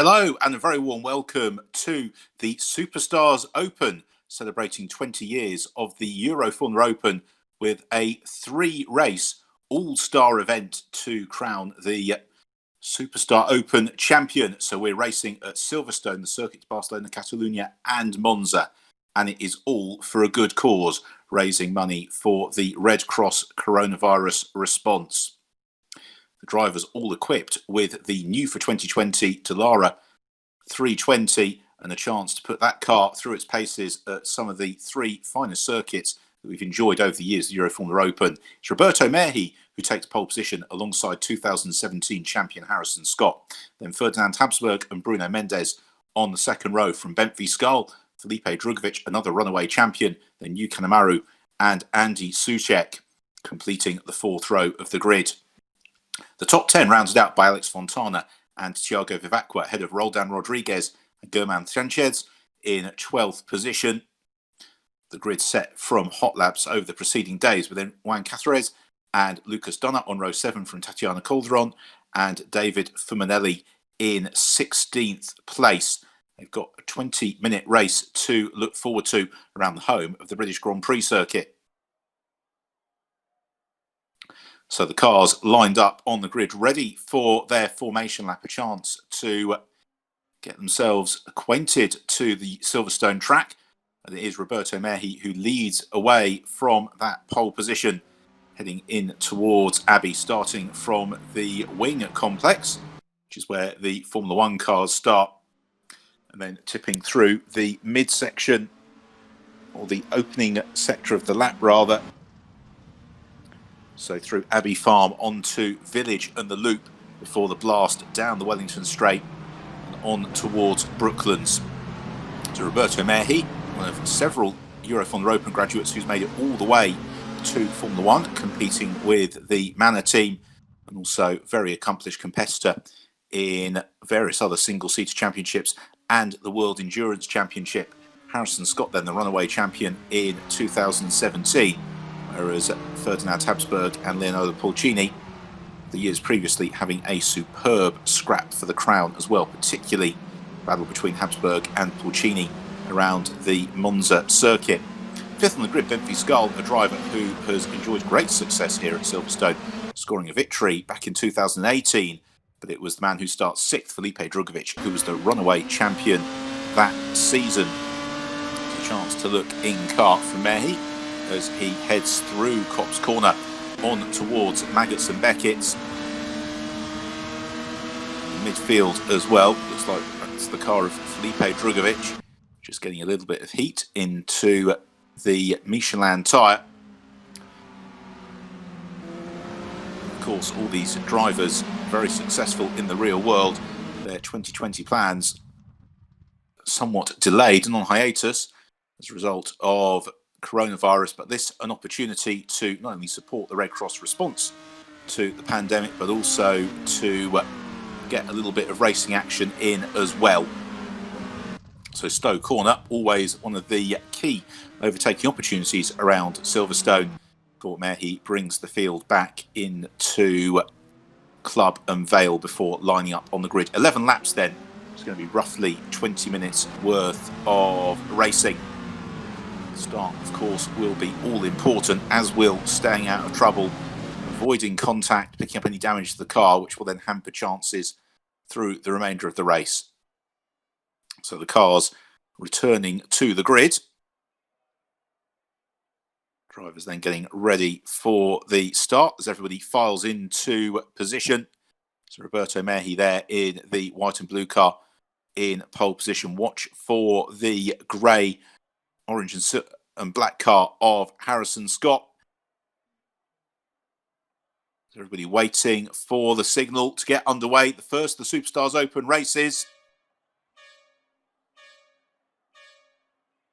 Hello and a very warm welcome to the Superstars Open, celebrating 20 years of the Euroformula Open with a three-race all-star event to crown the Superstar Open champion. So we're racing at Silverstone, the circuits Barcelona, Catalunya and Monza, and it is all for a good cause, raising money for the Red Cross coronavirus response. The drivers all equipped with the new for 2020 Dallara 320 and a chance to put that car through its paces at some of the three finest circuits that we've enjoyed over the years, the Euroformula Open. It's Roberto Merhi who takes pole position alongside 2017 champion Harrison Scott. Then Ferdinand Habsburg and Bruno Mendes on the second row. From Bentley Skull, Felipe Drugovich, another runaway champion, then Yu Kanemaru and Andy Soucek completing the fourth row of the grid. The top 10 rounded out by Alex Fontana and Thiago Vivacqua ahead of Roldan Rodriguez and German Sanchez in 12th position. The grid set from hot laps over the preceding days, with then Juan Cáceres and Lucas Donat on row 7 from Tatiana Calderon and David Fumanelli in 16th place. They've got a 20-minute race to look forward to around the home of the British Grand Prix circuit. So the cars lined up on the grid, ready for their formation lap, a chance to get themselves acquainted to the Silverstone track. And it is Roberto Merhi who leads away from that pole position, heading in towards Abbey, starting from the wing complex, which is where the Formula One cars start, and then tipping through the midsection, or the opening sector of the lap rather. So through Abbey Farm onto Village and the Loop before the blast down the Wellington Straight and on towards Brooklands. So Roberto Merhi, one of several Euroformula Open graduates who's made it all the way to Formula One, competing with the Manor team, and also very accomplished competitor in various other single-seater championships and the World Endurance Championship. Harrison Scott then the runaway champion in 2017. Whereas Ferdinand Habsburg and Leonardo Pulcini, the years previously, having a superb scrap for the crown as well, particularly battle between Habsburg and Pulcini around the Monza circuit. Fifth on the grid, Bentley Skull, a driver who has enjoyed great success here at Silverstone, scoring a victory back in 2018. But it was the man who starts sixth, Felipe Drugovich, who was the runaway champion that season. It's a chance to look in car for Merhi as he heads through Copse Corner on towards Maggots and Beckett's. Midfield as well, looks like that's the car of Felipe Drugovich, just getting a little bit of heat into the Michelin tyre. Of course, all these drivers very successful in the real world. Their 2020 plans somewhat delayed and on hiatus as a result of coronavirus, but this an opportunity to not only support the Red Cross response to the pandemic, but also to get a little bit of racing action in as well. So Stowe Corner, always one of the key overtaking opportunities around Silverstone. Gort Merhi brings the field back into Club and Vale before lining up on the grid. 11 laps then. It's going to be roughly 20 minutes worth of racing. Start, of course, will be all important, as will staying out of trouble, avoiding contact, picking up any damage to the car, which will then hamper chances through the remainder of the race. So the cars returning to the grid. Drivers then getting ready for the start as everybody files into position. So Roberto Merhi there in the white and blue car in pole position. Watch for the grey, orange and black car of Harrison Scott. Everybody waiting for the signal to get underway. The first of the Superstars Open races.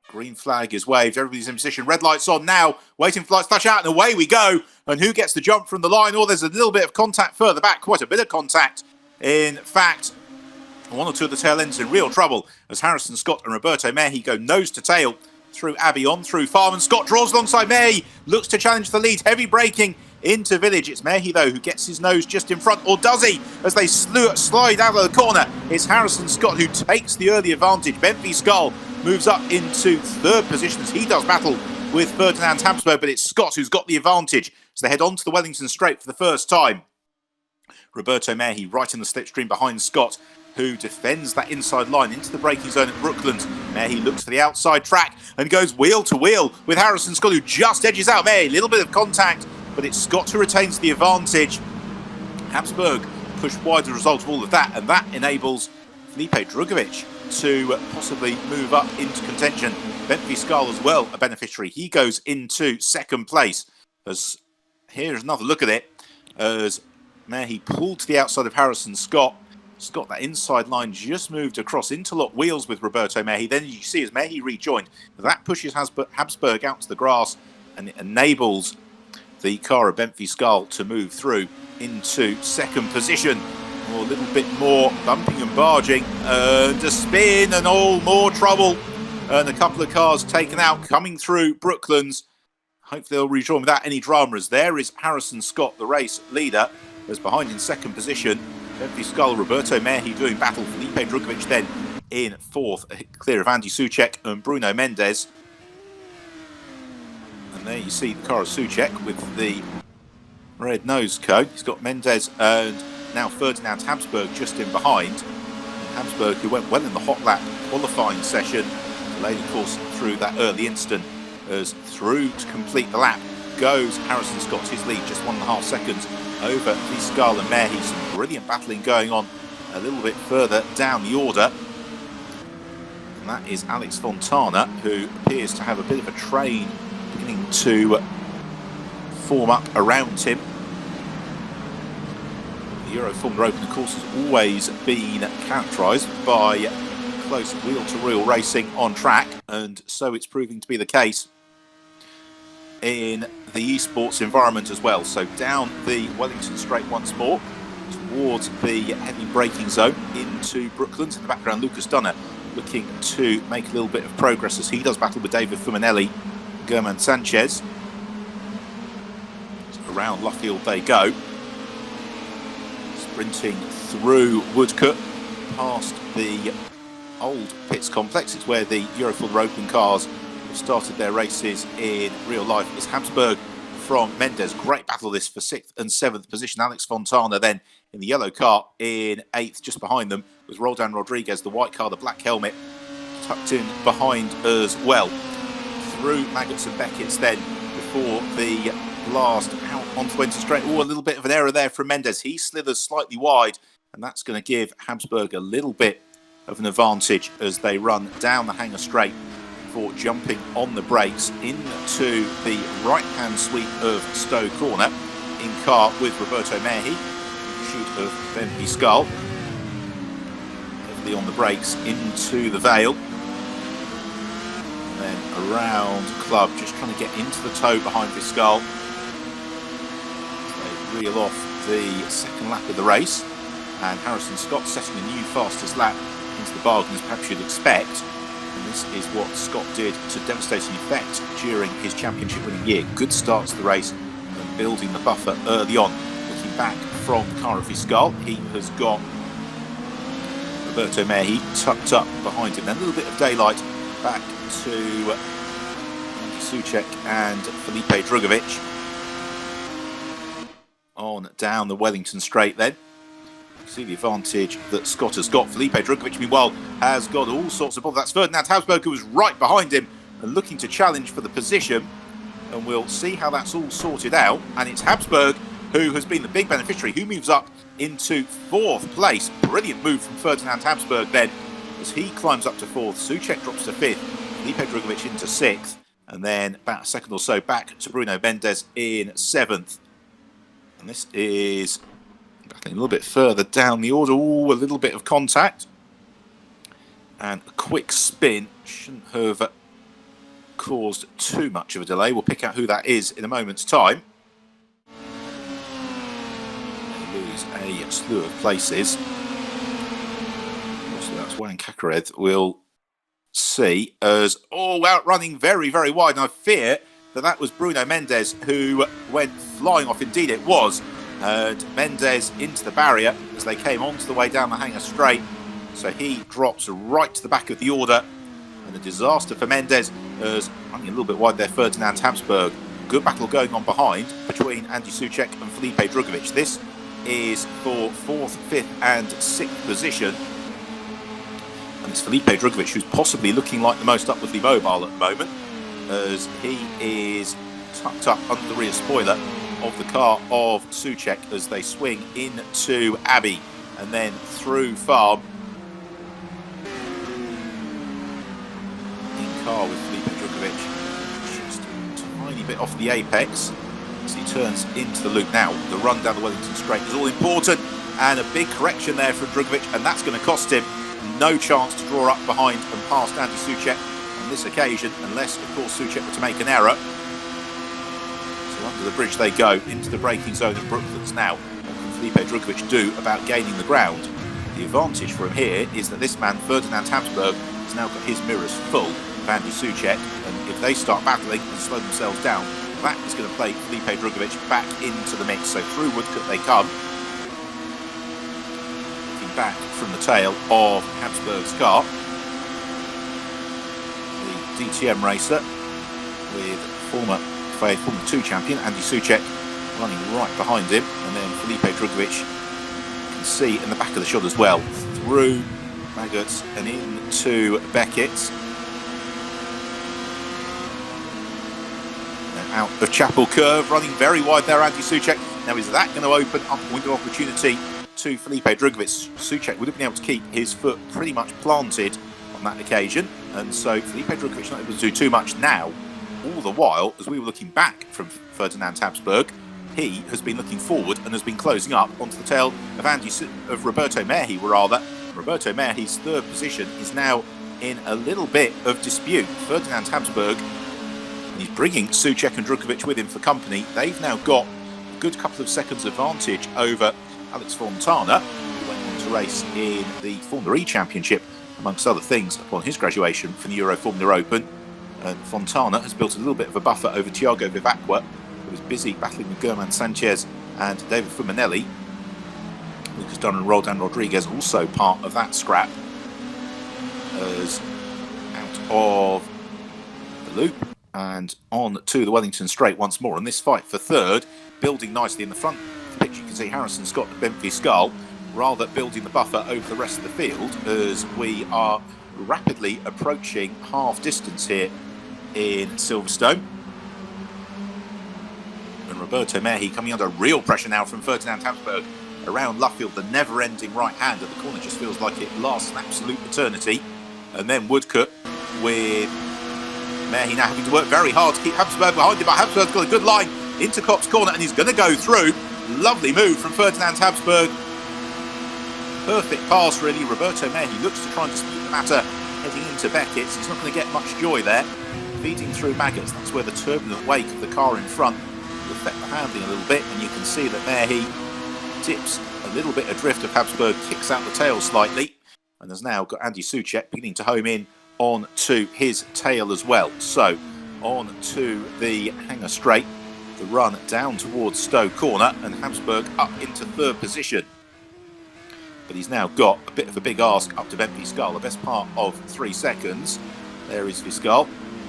Green flag is waved. Everybody's in position. Red lights on now. Waiting for lights to flash out, and away we go. And who gets the jump from the line? Oh, there's a little bit of contact further back. Quite a bit of contact. In fact, one or two of the tail ends in real trouble as Harrison Scott and Roberto Merhi go nose to tail through Abbey on through Farm. And Scott draws alongside Merhi. Looks to challenge the lead. Heavy braking into Village. It's Mehi, though, who gets his nose just in front, or does he? As they slide out of the corner, it's Harrison Scott who takes the early advantage. Bentley Skull moves up into third position as he does battle with Ferdinand Habsburg, but it's Scott who's got the advantage. So they head on to the Wellington Straight for the first time. Roberto Mehi right in the slipstream behind Scott, who defends that inside line into the braking zone at Brooklands. Mehi looks for the outside track and goes wheel to wheel with Harrison Scott, who just edges out Mehi. A little bit of contact, but it's Scott who retains the advantage. Habsburg pushed wide as a result of all of that, and that enables Felipe Drugovic to possibly move up into contention. Bentley Skull as well, a beneficiary. He goes into second place. As here's another look at it, as Mehi pulled to the outside of Harrison Scott. Scott, that inside line just moved across, interlock wheels with Roberto Mehi. Then you see as Mehi rejoined, that pushes Habsburg out to the grass, and it enables the car of Bentley Skull to move through into second position. A little bit more bumping and barging, and a spin, and all more trouble. And a couple of cars taken out coming through Brooklands. Hopefully they'll rejoin without any drama, as there is Harrison Scott, the race leader, as behind in second position. Bentley Skull, Roberto Mehi doing battle. Felipe Drugovic then in fourth, clear of Andy Soucek and Bruno Mendes. And there you see the car of Soucek with the red nose cone. He's got Mendes and now Ferdinand Habsburg just in behind. And Habsburg, who went well in the hot lap qualifying session, delayed of course through that early instant, as through to complete the lap goes Harrison Scott. His lead just 1.5 seconds over the Skull and Mehi. Some brilliant battling going on a little bit further down the order. And that is Alex Fontana, who appears to have a bit of a train beginning to form up around him. The Euroformula Open, of course, has always been characterised by close wheel-to-wheel racing on track, and so it's proving to be the case in the eSports environment as well. So down the Wellington Straight once more towards the heavy braking zone into Brooklands. In the background, Lucas Dunner looking to make a little bit of progress as he does battle with David Fumanelli, German Sanchez. So around Luffield they go, sprinting through Woodcote past the old pits complex. It's where the Euroformula Open cars started their races in real life. It's Habsburg from Mendes. Great battle this for 6th and 7th position. Alex Fontana then in the yellow car in 8th. Just behind them was Roldan Rodriguez, the white car, the black helmet, tucked in behind as well. Through Maggots and Beckett's then before the last out onto Wellington Straight. Oh, a little bit of an error there from Mendes. He slithers slightly wide, and that's going to give Habsburg a little bit of an advantage as they run down the Hangar Straight for jumping on the brakes into the right-hand sweep of Stowe Corner in car with Roberto Mehi, shoot of Bentley Skull, heavily on the brakes into the Vale, and then around Club, just trying to get into the toe behind the Skull. They reel off the second lap of the race, and Harrison Scott setting a new fastest lap into the bargain, as perhaps you'd expect. And this is what Scott did to devastating effect during his championship-winning year. Good start to the race and building the buffer early on. Looking back from the car of his Skull, he has got Roberto Mehi tucked up behind him. Then a little bit of daylight back to Andy Soucek and Felipe Drugovic. On down the Wellington Straight then. See the advantage that Scott has got. Felipe Drugovic, meanwhile, has got all sorts of bother. That's Ferdinand Habsburg, who was right behind him and looking to challenge for the position. And we'll see how that's all sorted out. And it's Habsburg who has been the big beneficiary, who moves up into 4th place. Brilliant move from Ferdinand Habsburg then, as he climbs up to 4th. Soucek drops to 5th. Felipe Drugovic into 6th. And then about a second or so back to Bruno Mendes in 7th. And this is a little bit further down the order. Ooh, a little bit of contact. And a quick spin shouldn't have caused too much of a delay. We'll pick out who that is in a moment's time. They lose a slew of places. Also, that's Wayne Kakareth. We'll see as outrunning very, very wide. And I fear that that was Bruno Mendes who went flying off. Indeed it was. And Mendes into the barrier as they came onto the way down the hanger straight. So he drops right to the back of the order. And a disaster for Mendes as running a little bit wide there, Ferdinand Habsburg. Good battle going on behind between Andy Souček and Felipe Drugovich. This is for 4th, 5th and 6th position. And it's Felipe Drugovich who's possibly looking like the most upwardly mobile at the moment, as he is tucked up under the rear spoiler of the car of Souček as they swing into Abbey and then through Farm. In car with Felipe Drugovich, just a tiny bit off the apex as he turns into the loop. Now the run down the Wellington Straight is all important, and a big correction there from Drugovich, and that's going to cost him. No chance to draw up behind and past Andy Souček on this occasion, unless of course Souček were to make an error. So under the bridge they go into the braking zone at Brooklands now. What can Felipe Drugovich do about gaining the ground? The advantage for him here is that this man Ferdinand Habsburg has now got his mirrors full of Andy Souček, and if they start battling and slow themselves down, that is going to play Felipe Drugovich back into the mix. So through Woodcote they come, back from the tail of Habsburg's car. The DTM racer with former 2 champion Andy Souček running right behind him, and then Felipe Drugovich can see in the back of the shot as well, through Maggots and into Beckett. Now out of Chapel Curve, running very wide there, Andy Souček. Now is that going to open up a window of opportunity to Felipe Drugovich? Souček would have been able to keep his foot pretty much planted on that occasion, and so Felipe Drugovich not able to do too much now. All the while, as we were looking back from Ferdinand Habsburg, he has been looking forward and has been closing up onto the tail of Roberto Merhi, rather. Roberto Merhi's 3rd position is now in a little bit of dispute. Ferdinand Habsburg, and he's bringing Souček and Drugovich with him for company. They've now got a good couple of seconds advantage over Alex Fontana, who went on to race in the Formula E Championship, amongst other things, upon his graduation from the Euroformula Open. And Fontana has built a little bit of a buffer over Thiago Vivacqua, who was busy battling with German Sanchez and David Fumanelli. Lucas Dunn and Roldan Rodriguez also part of that scrap, as out of the loop and on to the Wellington Straight once more. And this fight for 3rd, building nicely in the front pitch. You can see Harrison Scott and Bentley Skull rather building the buffer over the rest of the field, as we are rapidly approaching half distance here in Silverstone. And Roberto Merhi coming under real pressure now from Ferdinand Habsburg around Luffield, the never-ending right hand at the corner just feels like it lasts an absolute eternity. And then Woodcote with Merhi now having to work very hard to keep Habsburg behind him, but Habsburg's got a good line into Kopp's corner and he's going to go through. Lovely move from Ferdinand Habsburg. Perfect pass really. Roberto Merhi looks to try and dispute the matter heading into Beckett. He's not going to get much joy there. Feeding through Maggots, that's where the turbulent wake of the car in front will affect the handling a little bit, and you can see that Merhi tips a little bit adrift of Habsburg, kicks out the tail slightly, and has now got Andy Souček beginning to home in on to his tail as well. So on to the hanger straight, the run down towards Stowe Corner, and Habsburg up into 3rd position. But he's now got a bit of a big ask up to Ben Viscal, the best part of 3 seconds. There is Viscal.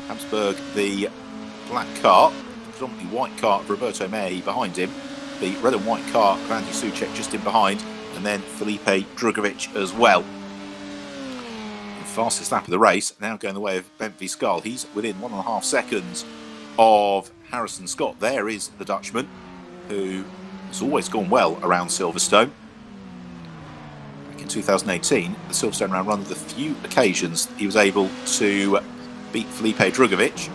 Habsburg, the black car, predominantly white car of Roberto Merhi behind him. The red and white car of Andy Souček just in behind, and then Felipe Drugovich as well. The fastest lap of the race, now going the way of Ben Viscal. He's within 1.5 seconds of Harrison Scott. There is the Dutchman, who has always gone well around Silverstone. Back in 2018, the Silverstone round one of the few occasions he was able to beat Felipe Drugovich.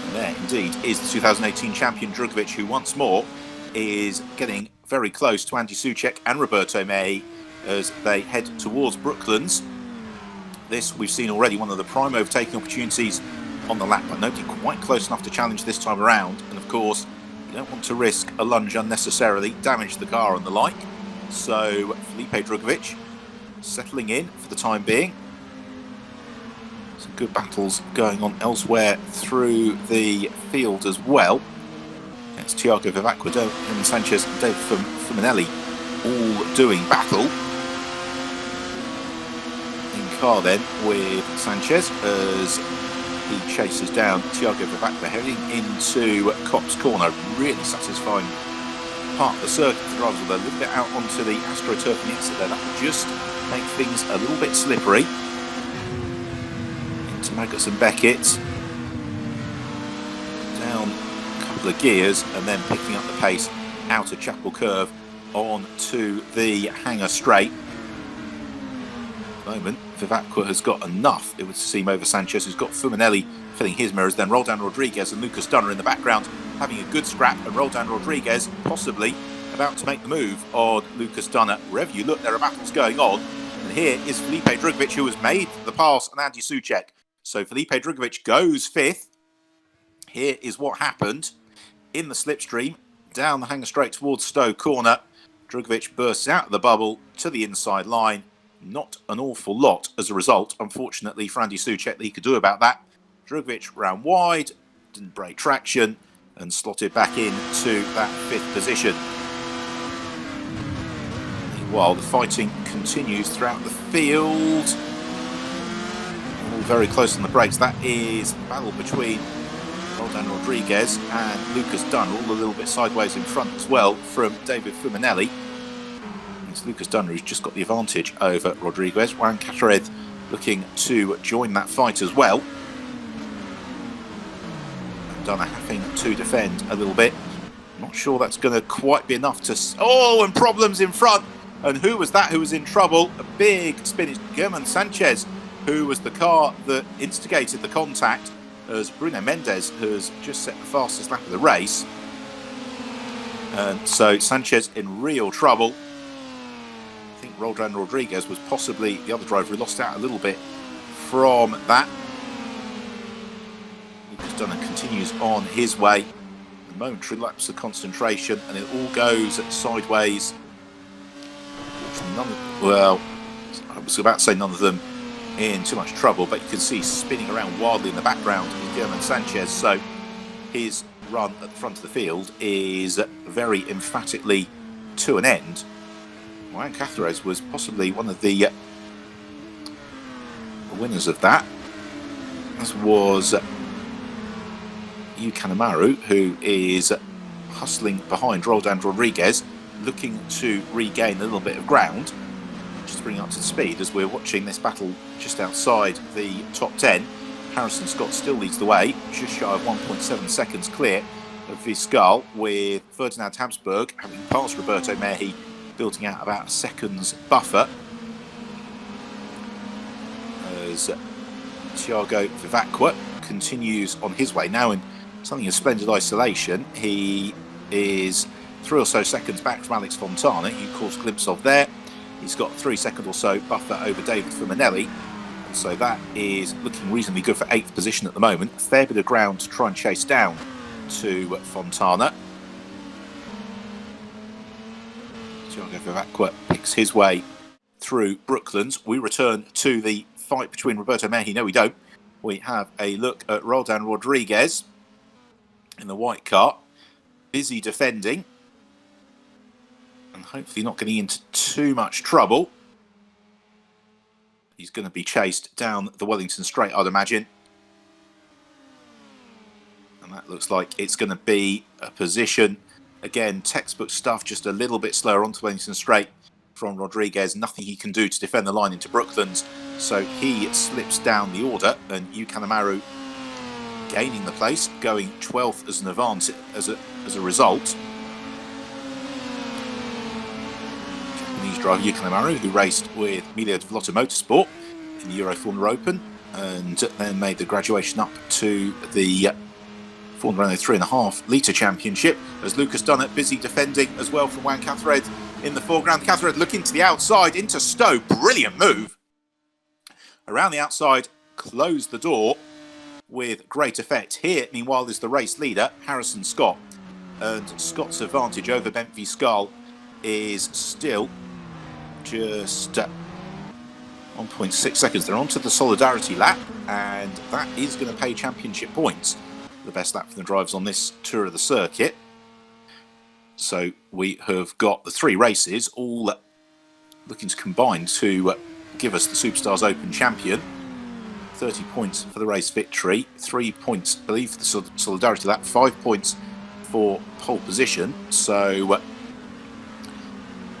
And there indeed is the 2018 champion Drugovich, who once more is getting very close to Andy Souček and Roberto Merhi as they head towards Brooklands. This we've seen already, one of the prime overtaking opportunities on the lap, but nobody quite close enough to challenge this time around. And of course, you don't want to risk a lunge unnecessarily, damage the car and the like. So Felipe Drugovich settling in for the time being. Some good battles going on elsewhere through the field as well. It's Thiago Vivacqua, Herman Sanchez and David Fuminelli all doing battle. In car then with Sanchez as he chases down Thiago Vivacqua, heading into Copse Corner. Really satisfying part of the circuit. The drivers will a little bit out onto the AstroTurf and the exit there. That will just make things a little bit slippery. Into Maggots and Beckett. Down a couple of gears and then picking up the pace out of Chapel Curve on to the Hangar Straight. At the moment, Vivacqua has got enough, it would seem, over Sanchez, who's got Fuminelli filling his mirrors, then Roldan Rodriguez and Lucas Dunner in the background having a good scrap, and Roldan Rodriguez possibly about to make the move on Lucas Dunner. Wherever you look, there are battles going on, and here is Felipe Drugovich, who has made the pass on Andy Soucek. So Felipe Drugovich goes fifth. Here is what happened in the slipstream down the Hangar Straight towards Stowe Corner. Drugovich bursts out of the bubble to the inside line. Not an awful lot as a result, unfortunately, for Andy Soucek that he could do about that. Drugovich ran wide, didn't break traction, and slotted back into that fifth position. Meanwhile, the fighting continues throughout the field. All very close on the brakes. That is the battle between Roldan Rodriguez and Lucas Dunner, all a little bit sideways in front as well from David Fuminelli. It's Lucas Dunner who's just got the advantage over Rodriguez. Juan Catarez looking to join that fight as well. Dunner having to defend a little bit. Not sure that's going to quite be enough to... Oh, and problems in front. And who was that who was in trouble? A big spin. It's Herman Sanchez, who was the car that instigated the contact, as Bruno Mendes has just set the fastest lap of the race. And so Sanchez in real trouble. I think Roldan Rodriguez was possibly the other driver who lost out a little bit from that. Lucas Dunner continues on his way. A momentary lapse of concentration, and it all goes sideways. Well, I was about to say none of them in too much trouble, but you can see spinning around wildly in the background is Herman Sanchez. So his run at the front of the field is very emphatically to an end. Juan Catarez was possibly one of the winners of that, as was Yu Kanemaru, who is hustling behind Roldan Rodriguez, looking to regain a little bit of ground. Just bring up to speed as we're watching this battle just outside the top 10. Harrison Scott still leads the way, just shy of 1.7 seconds clear of Viscal, with Ferdinand Habsburg having passed Roberto Mehi, building out about a second's buffer. As Thiago Vivacqua continues on his way now in something of splendid isolation. He is 3 or so seconds back from Alex Fontana, you caught a glimpse of there. He's got 3 second or so buffer over David Fuminelli. And so that is looking reasonably good for 8th position at the moment. A fair bit of ground to try and chase down to Fontana. Thiago Vivacqua picks his way through Brooklands. We return to the fight between Roberto Mehi. No, we don't. We have a look at Roldan Rodriguez in the white car. Busy defending. And hopefully not getting into too much trouble. He's going to be chased down the Wellington Straight, I'd imagine. And that looks like it's going to be a position. Again, textbook stuff, just a little bit slower onto Wellington Straight from Rodriguez. Nothing he can do to defend the line into Brooklands. So he slips down the order, and Yu Kanemaru gaining the place, going 12th as an advance as a result. Japanese driver Yu Kanemaru, who raced with Emilio de Vlota Motorsport in the Euroformula Open, and then made the graduation up to the Formula Renault 3.5 litre championship, as Lucas Dunner busy defending as well from Juan Catarez in the foreground. Catarez looking to the outside into Stowe. Brilliant move. Around the outside, close the door with great effect. Here, meanwhile, is the race leader, Harrison Scott. And Scott's advantage over Bent Viscal is still just 1.6 seconds. They're onto the solidarity lap, and that is going to pay championship points. The best lap for the drivers on this tour of the circuit. So we have got the 3 races all looking to combine to give us the Superstars Open champion. 30 points for the race victory, 3 points, I believe, for the solidarity lap, 5 points for pole position. So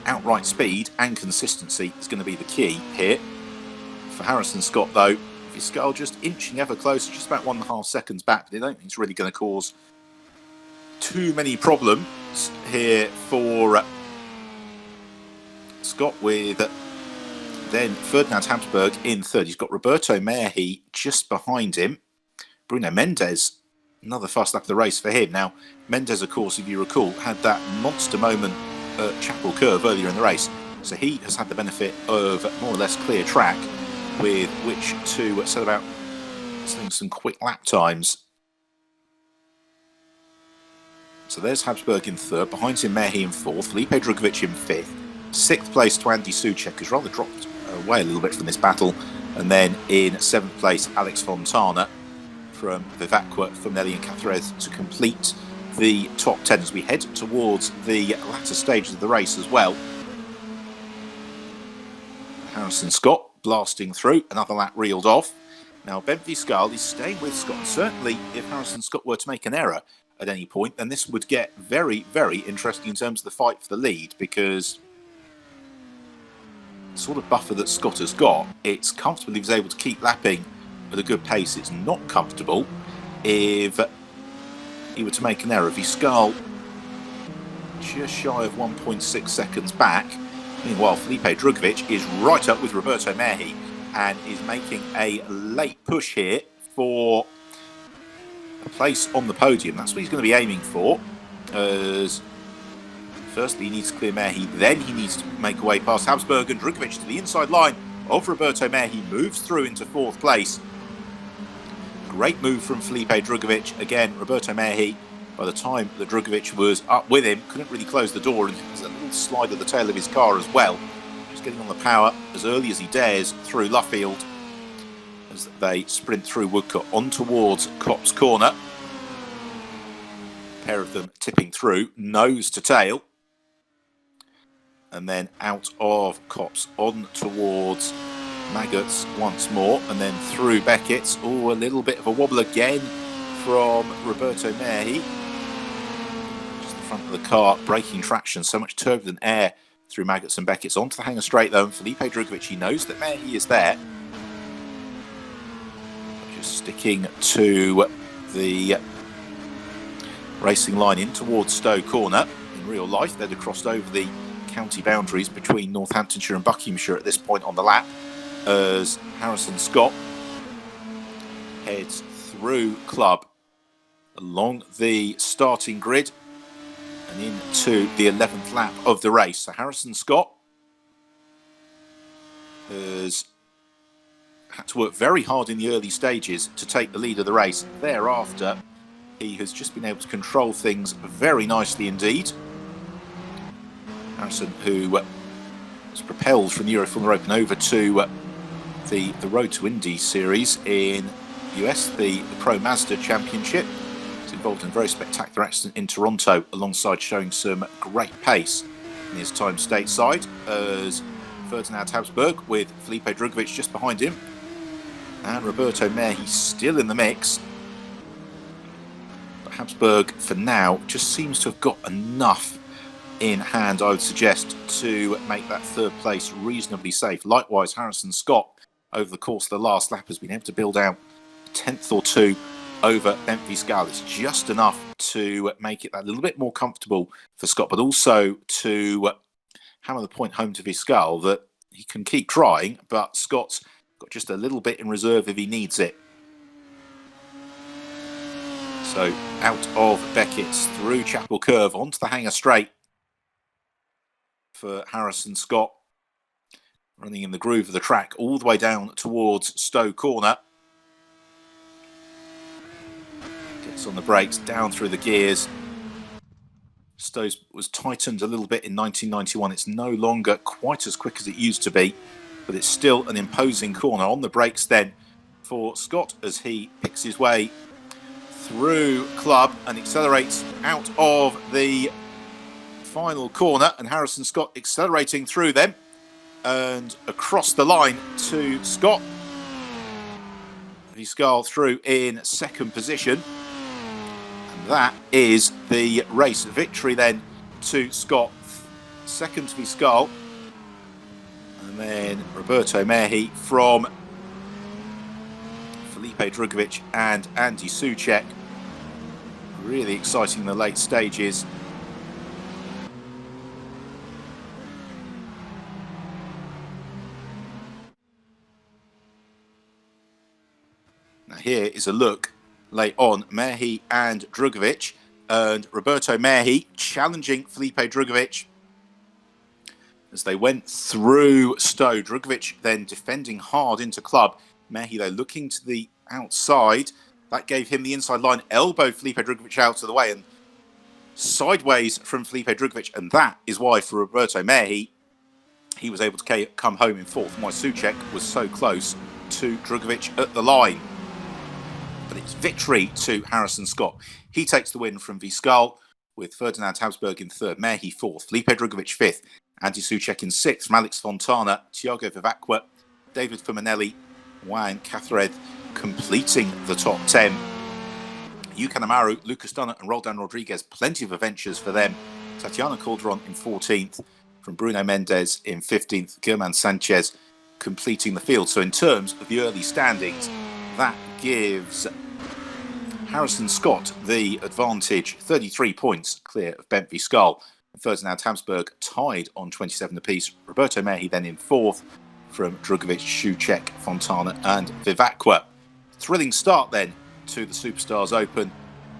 outright speed and consistency is going to be the key here. For Harrison Scott, though, Viscal just inching ever closer, just about 1.5 seconds back, but I don't think it's really going to cause too many problems here for Scott, with then Ferdinand Habsburg in third. He's got Roberto Merhi just behind him. Bruno Mendes, another fast lap of the race for him. Now, Mendes, of course, if you recall, had that monster moment at Chapel Curve earlier in the race. So he has had the benefit of more or less clear track with which to set about some quick lap times. So there's Habsburg in third. Behind him, Merhi in fourth. Felipe Drugovich in fifth. Sixth place to Andy Soucek, who's rather dropped away a little bit from this battle. And then in seventh place, Alex Fontana from Vivacqua, Fornelli and Cathrez to complete the top 10 as we head towards the latter stages of the race as well. Harrison Scott blasting through, another lap reeled off. Now Ben Viscal is staying with Scott. Certainly if Harrison Scott were to make an error at any point, then this would get very, very interesting in terms of the fight for the lead, because the sort of buffer that Scott has got, it's comfortable if he's able to keep lapping at a good pace. It's not comfortable if he were to make an error. Viscal just shy of 1.6 seconds back. Meanwhile, Felipe Drugovich is right up with Roberto Merhi and is making a late push here for a place on the podium. That's what he's going to be aiming for. As firstly, he needs to clear Merhi, then he needs to make a way past Habsburg and Drugovich to the inside line of Roberto Merhi. Moves through into fourth place. Great move from Felipe Drugovich. Again, Roberto Merhi, by the time that Drugovich was up with him, couldn't really close the door, and there's a little slide at the tail of his car as well. Just getting on the power as early as he dares through Luffield as they sprint through Woodcote on towards Copse Corner. A pair of them tipping through, nose to tail. And then out of Copse on towards Maggots once more, and then through Beckett's. Oh, a little bit of a wobble again from Roberto Merhi. Just the front of the car, braking traction, so much turbulent air through Maggots and Beckett's. Onto the hanger straight though, and Felipe Drugovich, he knows that Merhi is there. Just sticking to the racing line in towards Stowe Corner. In real life, they'd have crossed over the county boundaries between Northamptonshire and Buckinghamshire at this point on the lap, as Harrison Scott heads through Club along the starting grid and into the 11th lap of the race. So Harrison Scott has had to work very hard in the early stages to take the lead of the race. Thereafter, he has just been able to control things very nicely indeed. Harrison, who was propelled from the Euroformula Open over to the Road to Indy series in the US, the Pro Mazda Championship. He's involved in a very spectacular accident in Toronto, alongside showing some great pace in his time stateside, as Ferdinand Habsburg with Felipe Drugovich just behind him, and Roberto Merhi still in the mix. But Habsburg, for now, just seems to have got enough in hand, I would suggest, to make that third place reasonably safe. Likewise, Harrison Scott, over the course of the last lap, has been able to build out a tenth or two over Ben Viscal. It's just enough to make it a little bit more comfortable for Scott, but also to hammer the point home to Viscal that he can keep trying, but Scott's got just a little bit in reserve if he needs it. So out of Beckett's, through Chapel Curve, onto the hanger straight for Harrison Scott, running in the groove of the track all the way down towards Stowe Corner. Gets on the brakes, down through the gears. Stowe was tightened a little bit in 1991. It's no longer quite as quick as it used to be. but it's still an imposing corner. On the brakes then for Scott as he picks his way through Club and accelerates out of the final corner, and Harrison Scott accelerating through them and across the line to Scott. Viscal through in second position, and that is the race victory then to Scott. Second to Viscal, and then Roberto Mehi from Felipe Drugovich and Andy Soucek. Really exciting in the late stages. Now here is a look late on. Mehi and Drugovich, and Roberto Mehi challenging Felipe Drugovich as they went through Stowe. Drugovich then defending hard into Club. Mehi though looking to the outside. That gave him the inside line, elbowed Felipe Drugovich out of the way and sideways from Felipe Drugovich, and that is why for Roberto Mehi, he was able to come home in fourth. Why Soucek was so close to Drugovich at the line. But it's victory to Harrison Scott. He takes the win from Viscal with Ferdinand Habsburg in third, Mehi fourth, Felipe Drugovich fifth, Andy Soucek in sixth, Alex Fontana, Thiago Vivacqua, David Fumanelli, Juan Cathared completing the top 10. Yukan Amaru, Lucas Dunner and Roldan Rodriguez, plenty of adventures for them. Tatiana Calderon in 14th, from Bruno Mendes in 15th, German Sanchez completing the field. So in terms of the early standings, that gives Harrison Scott the advantage, 33 points clear of Bent Viscal. Ferdinand Habsburg tied on 27 apiece. Roberto Mehi then in fourth, from Drugovich, Soucek, Fontana and Vivacqua. Thrilling start then to the Superstars Open,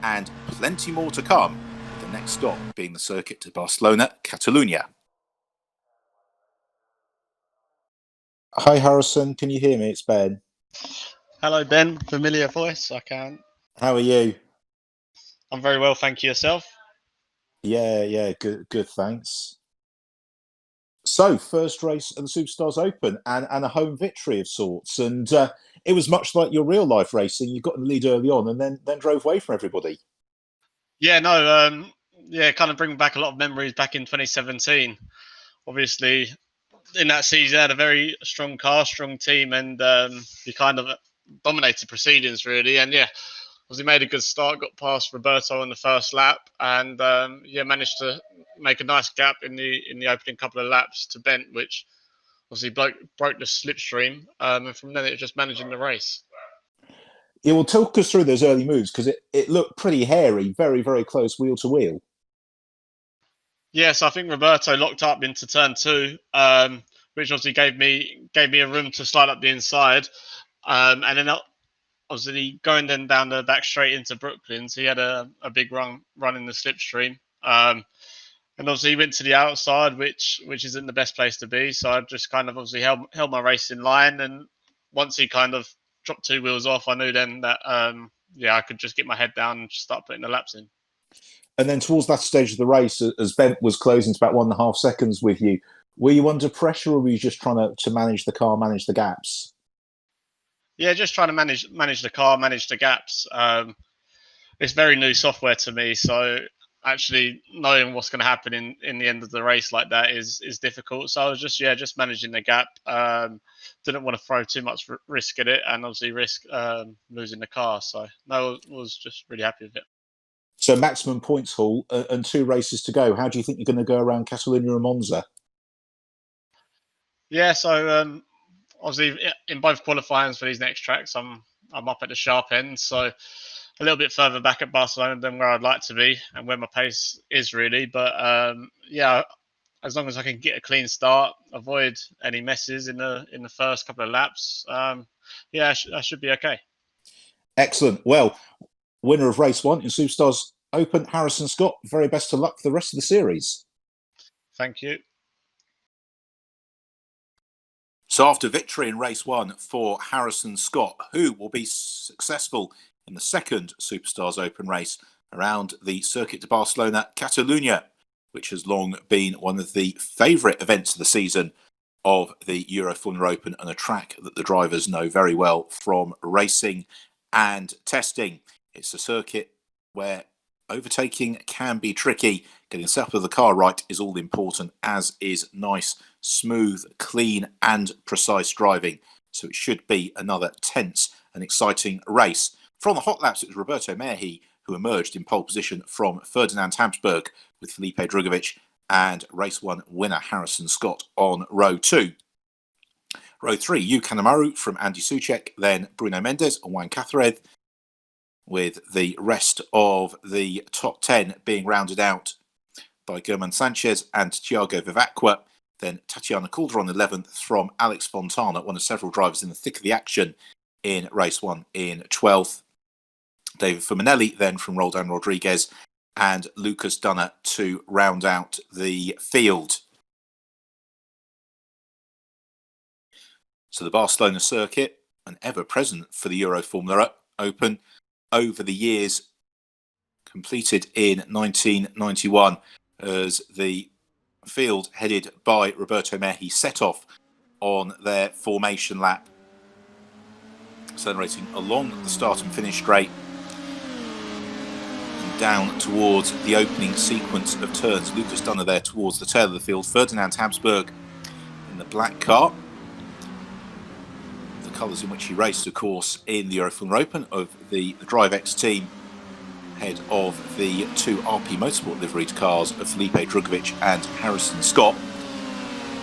and plenty more to come. The next stop being the circuit to Barcelona, Catalunya. Hi Harrison, can you hear me? It's Ben. Hello Ben, familiar voice, I can. How are you? I'm very well, thank you. Yourself? Yeah, good, thanks. So, first race of the Superstars Open and a home victory of sorts. And it was much like your real life racing. You got in the lead early on and then drove away from everybody. Yeah, no, kind of bringing back a lot of memories back in 2017. Obviously, in that season, I had a very strong car, strong team, and we kind of dominated proceedings, really. And yeah, obviously made a good start, got past Roberto on the first lap, and managed to make a nice gap in the opening couple of laps to Bent, which obviously broke the slipstream, and from then it was just managing the race. Yeah, well, talk us through those early moves, because it looked pretty hairy, very, very close wheel to wheel. Yes, I think Roberto locked up into turn two, which obviously gave me a room to slide up the inside, and then obviously going then down the back straight into Brooklyn. So he had a big run in the slipstream, and obviously he went to the outside, which isn't the best place to be. So I just kind of obviously held my race in line, and once he kind of dropped two wheels off, I knew then that I could just get my head down and just start putting the laps in. And then towards that stage of the race, as Bent was closing to about 1.5 seconds with you, were you under pressure, or were you just trying to manage the car, manage the gaps? Yeah, just trying to manage the car, manage the gaps. It's very new software to me, so actually knowing what's going to happen in the end of the race like that is difficult. So I was just managing the gap. Didn't want to throw too much risk at it, and obviously risk losing the car. So no, I was just really happy with it. So maximum points haul and 2 races to go. How do you think you're going to go around Catalunya and Monza? Yeah, so obviously in both qualifyings for these next tracks, I'm up at the sharp end, so a little bit further back at Barcelona than where I'd like to be and where my pace is really. But as long as I can get a clean start, avoid any messes in the first couple of laps, I should be okay. Excellent. Well, winner of race 1 in Superstars Open, Harrison Scott. Very best of luck for the rest of the series. Thank you. So after victory in race 1 for Harrison Scott, who will be successful in the second Superstars Open race around the Circuit de Barcelona, Catalunya, which has long been one of the favourite events of the season of the Euroformula Open, and a track that the drivers know very well from racing and testing. It's a circuit where overtaking can be tricky. Getting the setup of the car right is all important, as is nice, smooth, clean and precise driving. So it should be another tense and exciting race. From the hot laps, it was Roberto Merhi who emerged in pole position from Ferdinand Habsburg, with Felipe Drugovich and race 1 winner Harrison Scott on row 2. Row 3, Yu Kanemaru from Andy Soucek, then Bruno Mendes and Juan Cathareth, with the rest of the top 10 being rounded out by German Sanchez and Thiago Vivacqua. Then Tatiana Calderon 11th from Alex Fontana, one of several drivers in the thick of the action in race 1 in 12th. David Fuminelli then from Roldan Rodriguez and Lucas Dunner to round out the field. So the Barcelona circuit, an ever-present for the Euroformula Open over the years, completed in 1991 as the field headed by Roberto Merhi set off on their formation lap, accelerating along the start and finish straight and down towards the opening sequence of turns. Lucas Dunner there towards the tail of the field. Ferdinand Habsburg in the black car, the colours in which he raced, of course, in the Euroformula Open of the DriveX team, ahead of the 2 RP Motorsport liveried cars of Felipe Drugovich and Harrison Scott.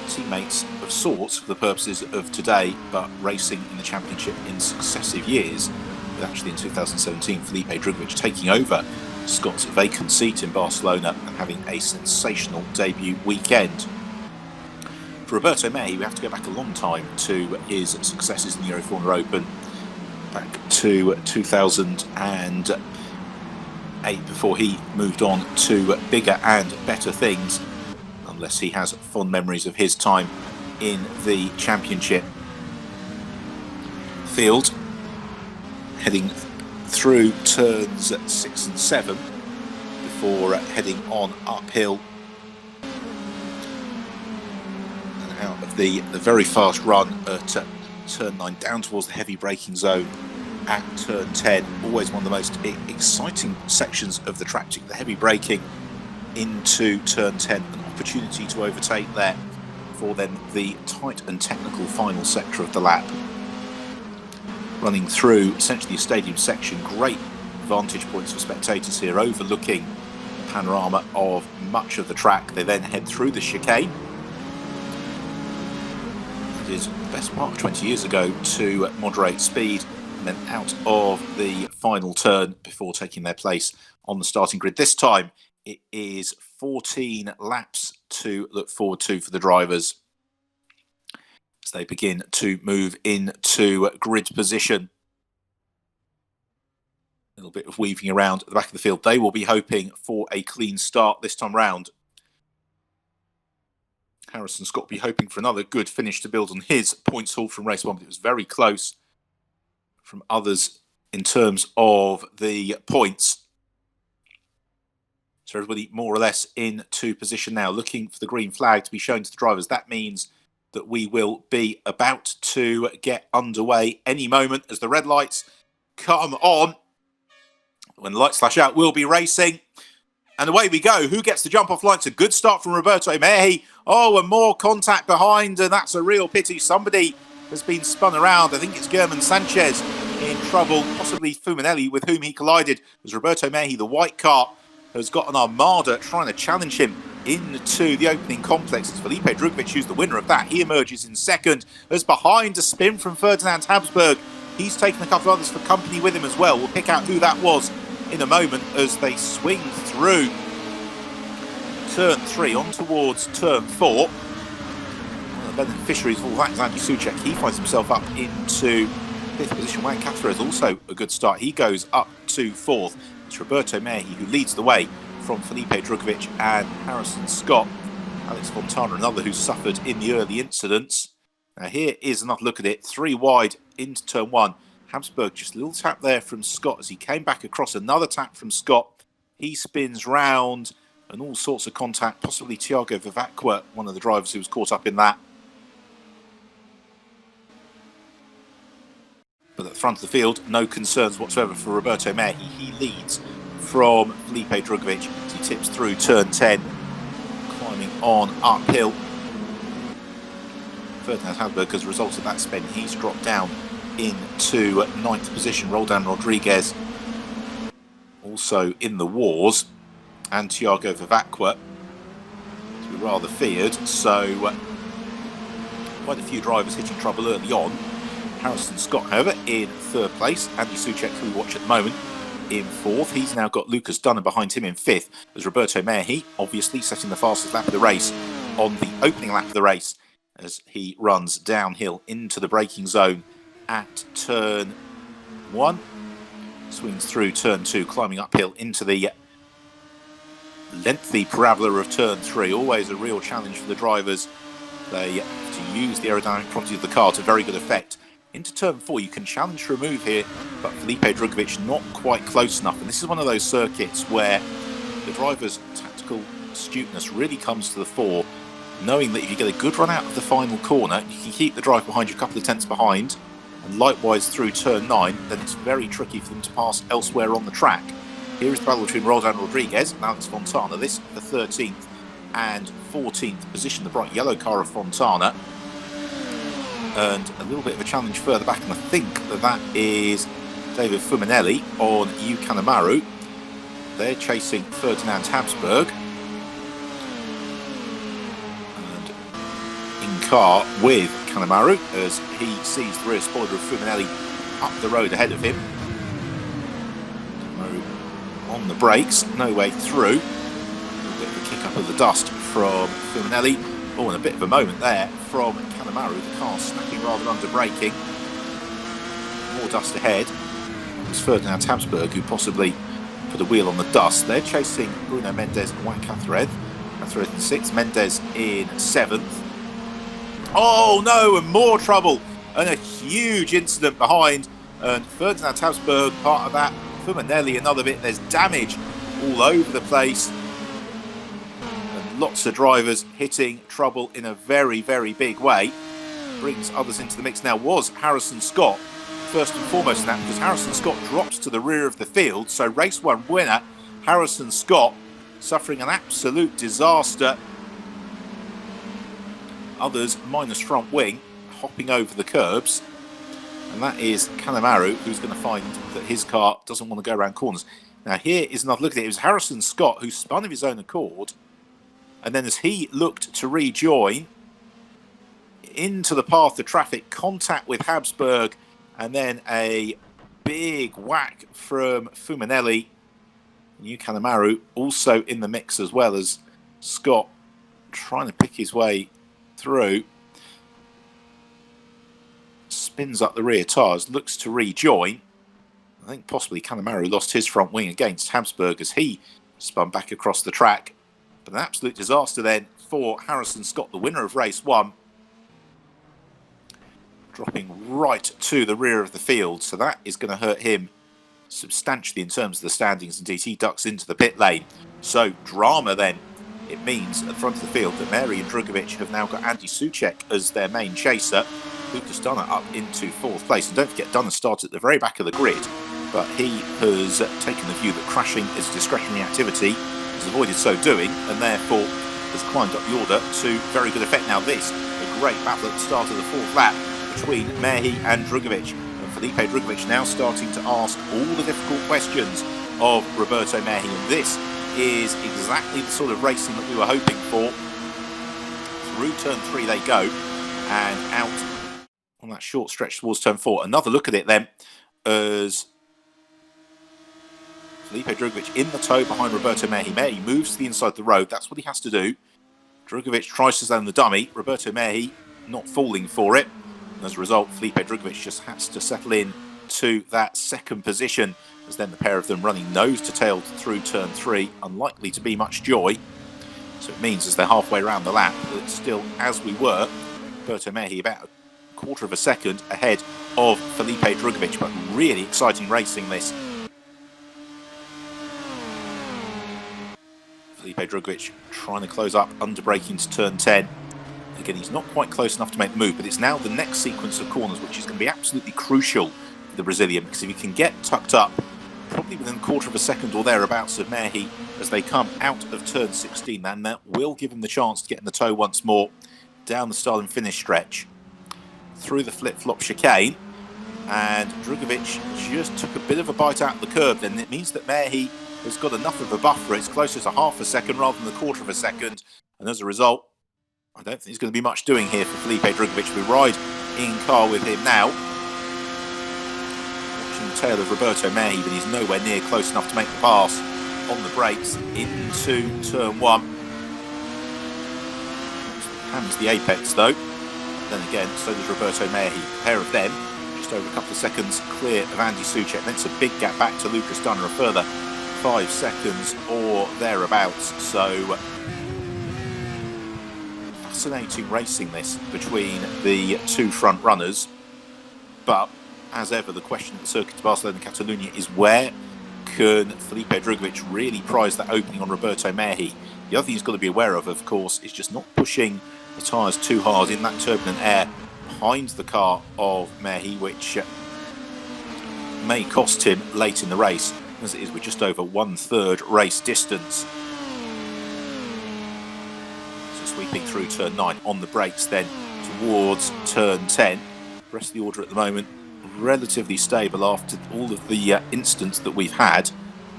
Teammates of sorts for the purposes of today, but racing in the championship in successive years, with actually in 2017 Felipe Drugovich taking over Scott's vacant seat in Barcelona and having a sensational debut weekend. For Roberto Merhi, we have to go back a long time to his successes in the Euroformula Open, back to 2008, before he moved on to bigger and better things, unless he has fond memories of his time in the championship. Field heading through turns 6 and 7 before heading on uphill and out of the very fast run at turn 9 down towards the heavy braking zone at turn 10. Always one of the most exciting sections of the track, the heavy braking into turn 10, an opportunity to overtake there for then the tight and technical final sector of the lap. Running through essentially a stadium section, great vantage points for spectators here, overlooking the panorama of much of the track. They then head through the chicane. It is the best part of 20 years ago to moderate speed, and then out of the final turn before taking their place on the starting grid. This time it is 14 laps to look forward to for the drivers as they begin to move into grid position. A little bit of weaving around at the back of the field. They will be hoping for a clean start this time round. Harrison Scott will be hoping for another good finish to build on his points haul from race 1, but it was very close from others in terms of the points. So everybody more or less into position now, looking for the green flag to be shown to the drivers. That means that we will be about to get underway any moment as the red lights come on. When the lights flash out, we'll be racing. And away we go. Who gets the jump off line? It's a good start from Roberto Merhi. Oh, and more contact behind, and that's a real pity. Somebody has been spun around. I think it's German Sanchez in trouble, possibly Fuminelli, with whom he collided. As Roberto Merhi, the white car, has got an armada trying to challenge him into the opening complex. It's Felipe Drugovich who's the winner of that. He emerges in second as behind a spin from Ferdinand Habsburg. He's taken a couple of others for company with him as well. We'll pick out who that was in a moment as they swing through turn 3 on towards turn 4. One of the beneficiaries of all that is Andy Soucek. He finds himself up into 5th position. Juan Cathareth also a good start. He goes up to 4th. It's Roberto Merhi who leads the way from Felipe Drugovich and Harrison Scott. Alex Fontana, another who suffered in the early incidents. Now here is another look at it. 3 wide into turn 1. Habsburg, just a little tap there from Scott as he came back across. Another tap from Scott. He spins round and all sorts of contact. Possibly Thiago Vivacqua, one of the drivers who was caught up in that. front of the field, no concerns whatsoever for Roberto Merhi. He leads from Felipe Drugovich as he tips through turn 10, climbing on uphill. Ferdinand Habsburg, as a result of that spin, he's dropped down into 9th position. Roldan Rodriguez also in the wars, and Thiago Vivacqua, to be rather feared. So quite a few drivers hitting trouble early on. Harrison Scott, however, in 3rd place. Andy Soucek, who we watch at the moment, in 4th. He's now got Lucas Dunham behind him in 5th, as Roberto Merhi, obviously setting the fastest lap of the race on the opening lap of the race, as he runs downhill into the braking zone at turn 1. Swings through turn 2, climbing uphill into the lengthy parabola of turn 3. Always a real challenge for the drivers. They have to use the aerodynamic properties of the car to very good effect. Into turn 4, you can challenge for a move here, but Felipe Drugovich not quite close enough. And this is one of those circuits where the driver's tactical astuteness really comes to the fore, knowing that if you get a good run out of the final corner, you can keep the drive behind you a couple of tenths behind, and likewise through turn 9, then it's very tricky for them to pass elsewhere on the track. Here is the battle between Roldan Rodriguez and Alex Fontana. This the 13th and 14th position, the bright yellow car of Fontana. And a little bit of a challenge further back, and I think that is David Fuminelli on Yu Kanemaru. They're chasing Ferdinand Habsburg. And in car with Kanemaru as he sees the rear spoiler of Fuminelli up the road ahead of him. Kanemaru on the brakes, no way through. A little bit of a kick up of the dust from Fuminelli. Oh, and a bit of a moment there from Kanemaru, the car snapping rather under braking. More dust ahead. It was Ferdinand Habsburg who possibly put a wheel on the dust. They're chasing Bruno Mendes and Juan Cathareth. Cathareth in 6th, Mendes in 7th. Oh no, and more trouble. And a huge incident behind. And Ferdinand Habsburg, part of that. Fuminelli, another bit. There's damage all over the place. Lots of drivers hitting trouble in a very, very big way. Brings others into the mix now was Harrison Scott, first and foremost in that, because Harrison Scott drops to the rear of the field. So race 1 winner, Harrison Scott, suffering an absolute disaster. Others minus front wing, hopping over the curbs. And that is Kanemaru, who's going to find that his car doesn't want to go around corners. Now here is another look at it. It was Harrison Scott who spun of his own accord. And then as he looked to rejoin into the path of traffic, contact with Habsburg, and then a big whack from Fuminelli. Yu Kanemaru also in the mix, as well as Scott trying to pick his way through. Spins up the rear tyres, looks to rejoin. I think possibly Kanemaru lost his front wing against Habsburg as he spun back across the track. But an absolute disaster then for Harrison Scott, the winner of race 1. Dropping right to the rear of the field. So that is going to hurt him substantially in terms of the standings. Indeed, he ducks into the pit lane. So drama then. It means at the front of the field that Merhi and Drugovich have now got Andy Soucek as their main chaser. Lucas Dunham up into 4th place. And don't forget, Dunham started at the very back of the grid. But he has taken the view that crashing is a discretionary activity. Avoided so doing, and therefore has climbed up the order to very good effect. Now this, a great battle at the start of the 4th lap between Merhi and Drugovich. And Felipe Drugovich now starting to ask all the difficult questions of Roberto Merhi. And this is exactly the sort of racing that we were hoping for. Through turn 3 they go, and out on that short stretch towards turn 4. Another look at it then, as Felipe Drugovich in the tow behind Roberto Merhi. Merhi moves to the inside of the road. That's what he has to do. Drugovich tries to stand the dummy. Roberto Merhi not falling for it. And as a result, Felipe Drugovich just has to settle in to that 2nd position, as then the pair of them running nose to tail through turn 3. Unlikely to be much joy. So it means as they're halfway around the lap, that still, as we were, Roberto Merhi about a quarter of a second ahead of Felipe Drugovich. But really exciting racing this. Felipe Drugovich trying to close up, under braking to turn 10. Again, he's not quite close enough to make the move, but it's now the next sequence of corners which is going to be absolutely crucial the Brazilian, because if he can get tucked up, probably within a quarter of a second or thereabouts of Mehi as they come out of turn 16, then that will give him the chance to get in the toe once more down the start and finish stretch. Through the flip-flop chicane, and Drugovic just took a bit of a bite out of the curb. Then it means that Mehi has got enough of a buffer. It's closer to half a second rather than a quarter of a second, and as a result, I don't think there's going to be much doing here for Felipe Drugovic. We ride in car with him now, watching the tail of Roberto Mehi, but he's nowhere near close enough to make the pass on the brakes into turn 1. Hams the apex though. Then again, so does Roberto Mehi. A pair of them, just over a couple of seconds clear of Andy Soucek. Then it's a big gap back to Lucas Dunner, a further 5 seconds or thereabouts. So fascinating racing this between the two front runners. But as ever, the question at the Circuit of Barcelona and Catalonia is, where can Felipe Drugovic really prize that opening on Roberto Mehi? The other thing he's got to be aware of course, is just not pushing the tyres too hard in that turbulent air behind the car of Mehi, which may cost him late in the race, as it is with just over 1/3 race distance. So sweeping through turn 9 on the brakes then towards turn 10. The rest of the order at the moment relatively stable after all of the incidents that we've had.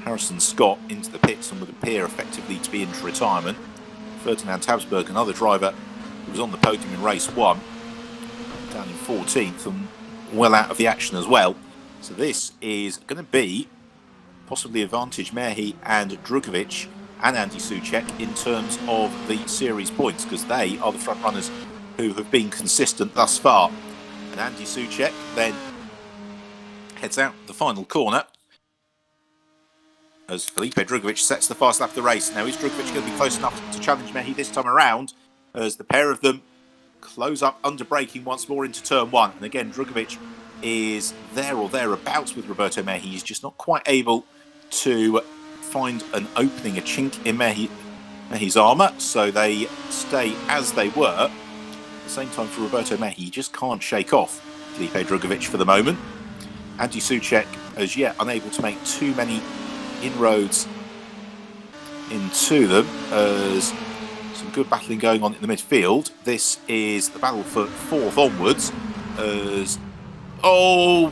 Harrison Scott into the pits and would appear effectively to be into retirement. Ferdinand Tabsberg, another driver who was on the podium in race 1, down in 14th and well out of the action as well. So this is going to be possibly advantage Mehi and Drugovic and Andy Soucek in terms of the series points, because they are the front runners who have been consistent thus far. And Andy Soucek then heads out the final corner as Felipe Drugovic sets the fast lap of the race. Now, is Drugovic going to be close enough to challenge Mehi this time around, as the pair of them close up under braking once more into turn 1? And again, Drugovic is there or thereabouts with Roberto Mehi. He's just not quite able to find an opening, a chink in Mehi's armour, so they stay as they were. At the same time, for Roberto Mehi, he just can't shake off Felipe Drugovic for the moment. Andy Soucek, as yet, unable to make too many inroads into them, as some good battling going on in the midfield. This is the battle for 4th onwards, as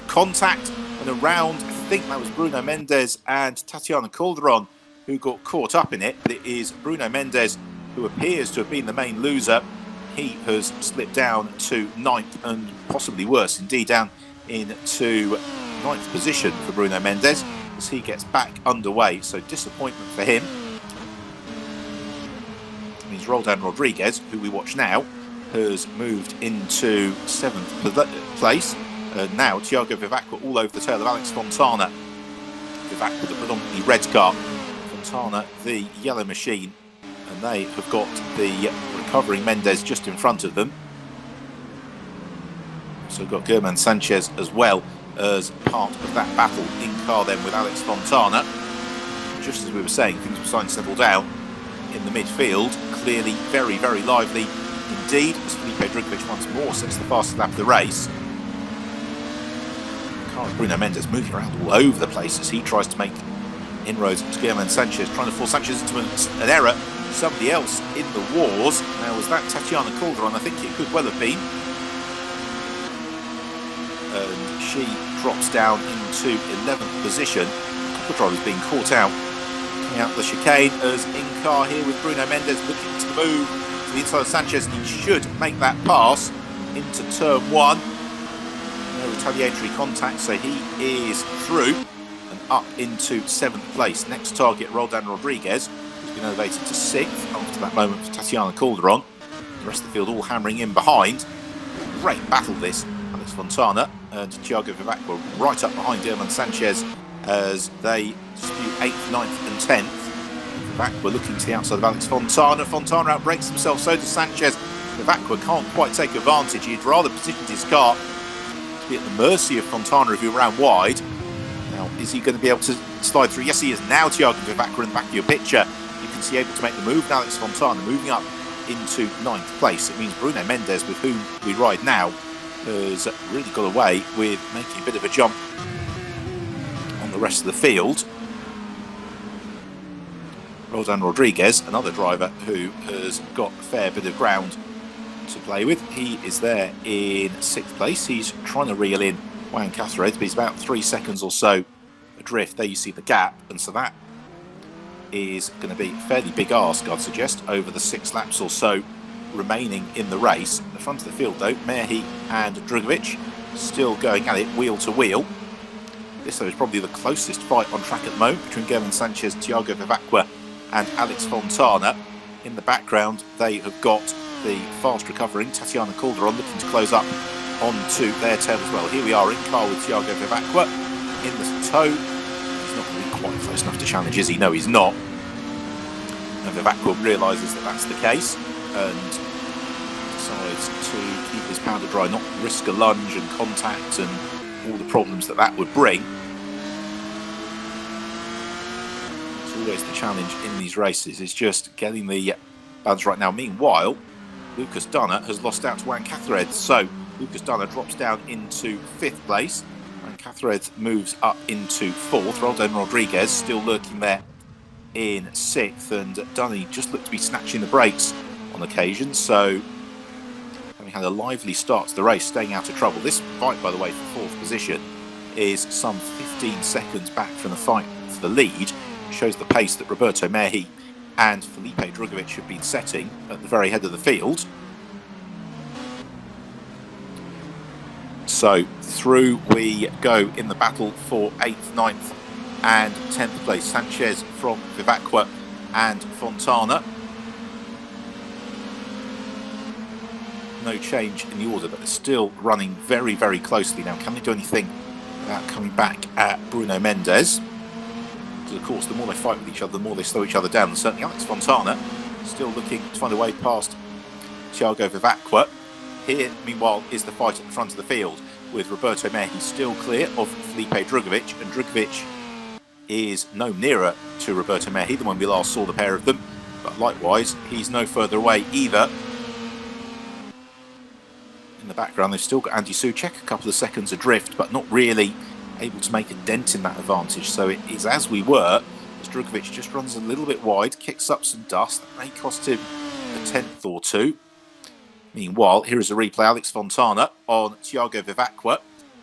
contact and around, I think that was Bruno Mendes and Tatiana Calderon who got caught up in it, but it is Bruno Mendes who appears to have been the main loser. He has slipped down to 9th and possibly worse, indeed down into 9th position for Bruno Mendes as he gets back underway. So disappointment for him. It means Roldan Rodriguez, who we watch now, has moved into 7th place. Now Thiago Vivacqua all over the tail of Alex Fontana. Vivacqua, the predominantly red car, Fontana the yellow machine, and they have got the recovering Mendes just in front of them. So got German Sanchez as well as part of that battle in car then with Alex Fontana. Just as we were saying, things were starting to settle down in the midfield. Clearly very, very lively indeed, as Felipe Drugovic once more sets the fastest lap of the race. Bruno Mendes moving around all over the place as he tries to make inroads into German Sanchez, trying to force Sanchez into an error. Somebody else in the wars. Now, was that Tatiana Calderon? I think it could well have been. And she drops down into 11th position. A couple of drivers being caught out. Coming out the chicane as in car here with Bruno Mendes looking to move to the inside of Sanchez, and he should make that pass into turn 1. No retaliatory contact, so he is through and up into 7th place. Next target, Roldan Rodriguez, who's been elevated to 6th after that moment for Tatiana Calderon. The rest of the field all hammering in behind. Great battle this. Alex Fontana and Thiago Vivacqua right up behind German Sanchez as they dispute 8th, 9th and 10th. Vivacqua looking to the outside of Alex Fontana. Fontana outbrakes himself, so does Sanchez. Vivacqua can't quite take advantage. He'd rather positioned his car to be at the mercy of Fontana if he were around wide. Now, is he going to be able to slide through? Yes, he is. Now Thiago Vivacqua in the back of your picture. You can see able to make the move. Now Alex Fontana moving up into 9th place. It means Bruno Mendes, with whom we ride now, has really got away with making a bit of a jump on the rest of the field. Roldan Rodriguez, another driver who has got a fair bit of ground to play with. He is there in 6th place. He's trying to reel in Juan Cathares, but he's about 3 seconds or so adrift. There you see the gap, and so that is going to be a fairly big ask, I'd suggest, over the 6 laps or so remaining in the race. At the front of the field, though, Mehi and Drugovic still going at it wheel to wheel. This, though, is probably the closest fight on track at the moment between German Sanchez, Thiago Vivacqua and Alex Fontana. In the background, they have got the fast recovering Tatiana Calderon looking to close up onto their tail as well. Here we are in car with Thiago Vivacqua in the tow. He's not going to be quite close enough to challenge, is he? No, he's not. And Vivacqua realises that that's the case and decides to keep his powder dry, not risk a lunge and contact and all the problems that that would bring. Always the challenge in these races is just getting the balance right now. Meanwhile, Lucas Dunner has lost out to Juan Cathares, so Lucas Dunner drops down into 5th place and Cathares moves up into 4th. Roldan Rodriguez still lurking there in 6th, and Dunny just looked to be snatching the brakes on occasion, so having had a lively start to the race, staying out of trouble. This fight, by the way, for 4th position is some 15 seconds back from the fight for the lead. Shows the pace that Roberto Mehi and Felipe Drugovic have been setting at the very head of the field. So through we go in the battle for 8th, 9th and 10th place. Sanchez from Vivacqua and Fontana. No change in the order, but they're still running very, very closely now. Can they do anything without coming back at Bruno Mendes? Of course, the more they fight with each other, the more they slow each other down. And certainly Alex Fontana still looking to find a way past Thiago Vivacqua. Here, meanwhile, is the fight at the front of the field with Roberto Mehi still clear of Felipe Drugovic, and Drugovic is no nearer to Roberto Mehi than when we last saw the pair of them, but likewise, he's no further away either. In the background, they've still got Andy Soucek, a couple of seconds adrift, but not really able to make a dent in that advantage. So it is as we were, as Drugovic just runs a little bit wide, kicks up some dust. That may cost him a 10th or 2. Meanwhile, here is a replay. Alex Fontana on Thiago Vivacqua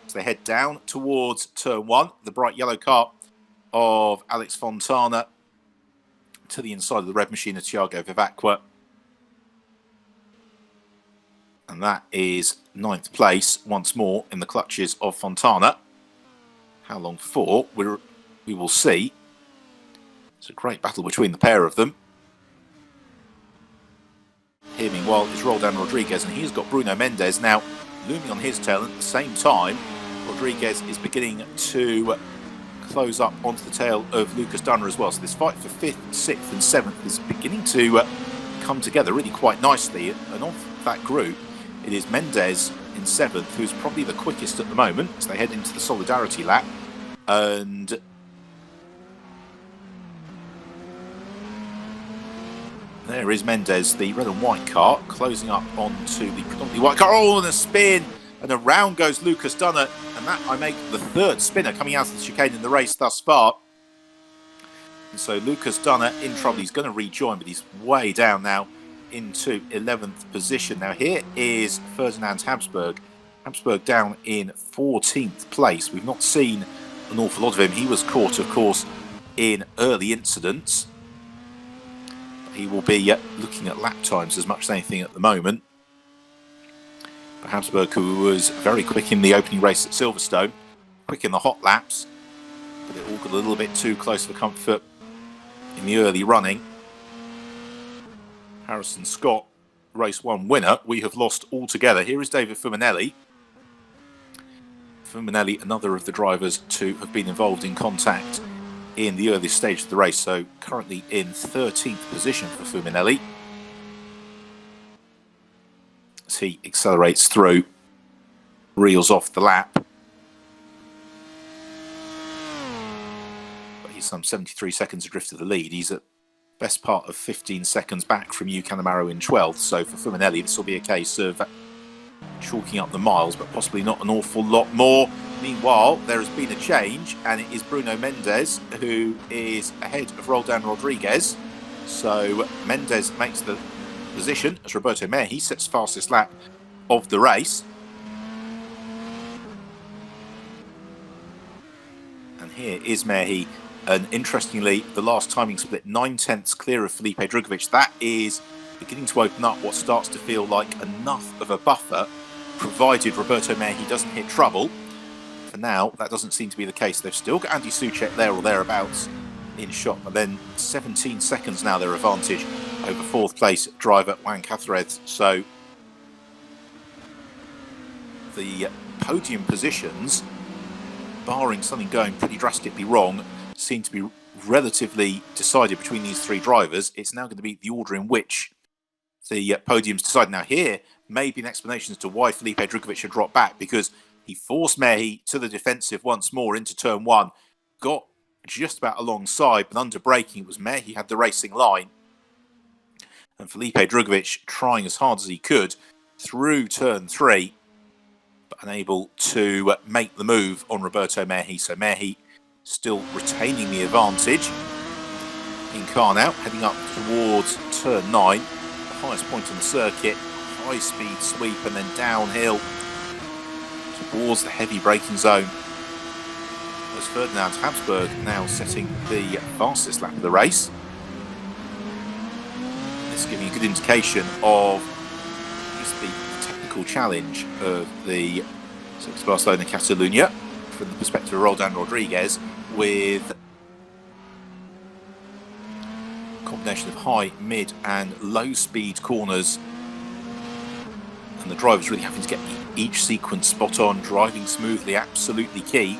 as they head down towards turn 1. The bright yellow car of Alex Fontana to the inside of the red machine of Thiago Vivacqua. And that is 9th place once more in the clutches of Fontana. How long for? We will see. It's a great battle between the pair of them. Here, meanwhile, is Roldan Rodriguez, and he's got Bruno Mendes now looming on his tail. At the same time, Rodriguez is beginning to close up onto the tail of Lucas Dunner as well. So this fight for 5th, 6th and 7th is beginning to come together really quite nicely. And of that group, it is Mendes in 7th, who's probably the quickest at the moment as they head into the solidarity lap. And there is Mendes, the red and white car, closing up onto the predominantly white car. Oh, and a spin! And around goes Lucas Dunner. And that, I make the 3rd spinner coming out of the chicane in the race thus far. And so Lucas Dunner in trouble. He's going to rejoin, but he's way down now into 11th position. Now here is Ferdinand Habsburg. Habsburg down in 14th place. We've not seen an awful lot of him. He was caught, of course, in early incidents. He will be looking at lap times as much as anything at the moment. But Habsburg, who was very quick in the opening race at Silverstone, quick in the hot laps, but it all got a little bit too close for comfort in the early running. Harrison Scott, race 1 winner. We have lost altogether. Here is David Fuminelli. Fuminelli, another of the drivers to have been involved in contact in the earliest stage of the race, so currently in 13th position for Fuminelli. As he accelerates through, reels off the lap. But he's some 73 seconds adrift of the lead. He's at best part of 15 seconds back from Hugh Canamaro in 12th, so for Fuminelli this will be a case of chalking up the miles, but possibly not an awful lot more. Meanwhile, there has been a change, and it is Bruno Mendes who is ahead of Roldan Rodriguez. So Mendes makes the position as Roberto Merhi sets fastest lap of the race. And here is Merhi. And interestingly, the last timing split 9/10 clear of Felipe Drugovich. That is beginning to open up what starts to feel like enough of a buffer, provided Roberto Merhi doesn't hit trouble. For now, that doesn't seem to be the case. They've still got Andy Soucek there or thereabouts in shot, but then 17 seconds now their advantage over fourth place driver Juan Cáceres. So the podium positions, barring something going pretty drastically wrong, seem to be relatively decided between these three drivers. It's now going to be the order in which the podiums decide. Now here may be an explanation as to why Felipe Drugovich had dropped back, because he forced Merhi to the defensive once more into turn one, got just about alongside, but under braking it was Merhi had the racing line, and Felipe Drugovich trying as hard as he could through turn three, but unable to make the move on Roberto Merhi. So Merhi still retaining the advantage in car now, heading up towards turn 9, the highest point on the circuit, high speed sweep and then downhill towards the heavy braking zone. As Ferdinand Habsburg now setting the fastest lap of the race. This giving a good indication of just the technical challenge of the Barcelona Catalunya from the perspective of Roldan Rodriguez, with a combination of high, mid and low speed corners, and the drivers really having to get each sequence spot on, driving smoothly, absolutely key.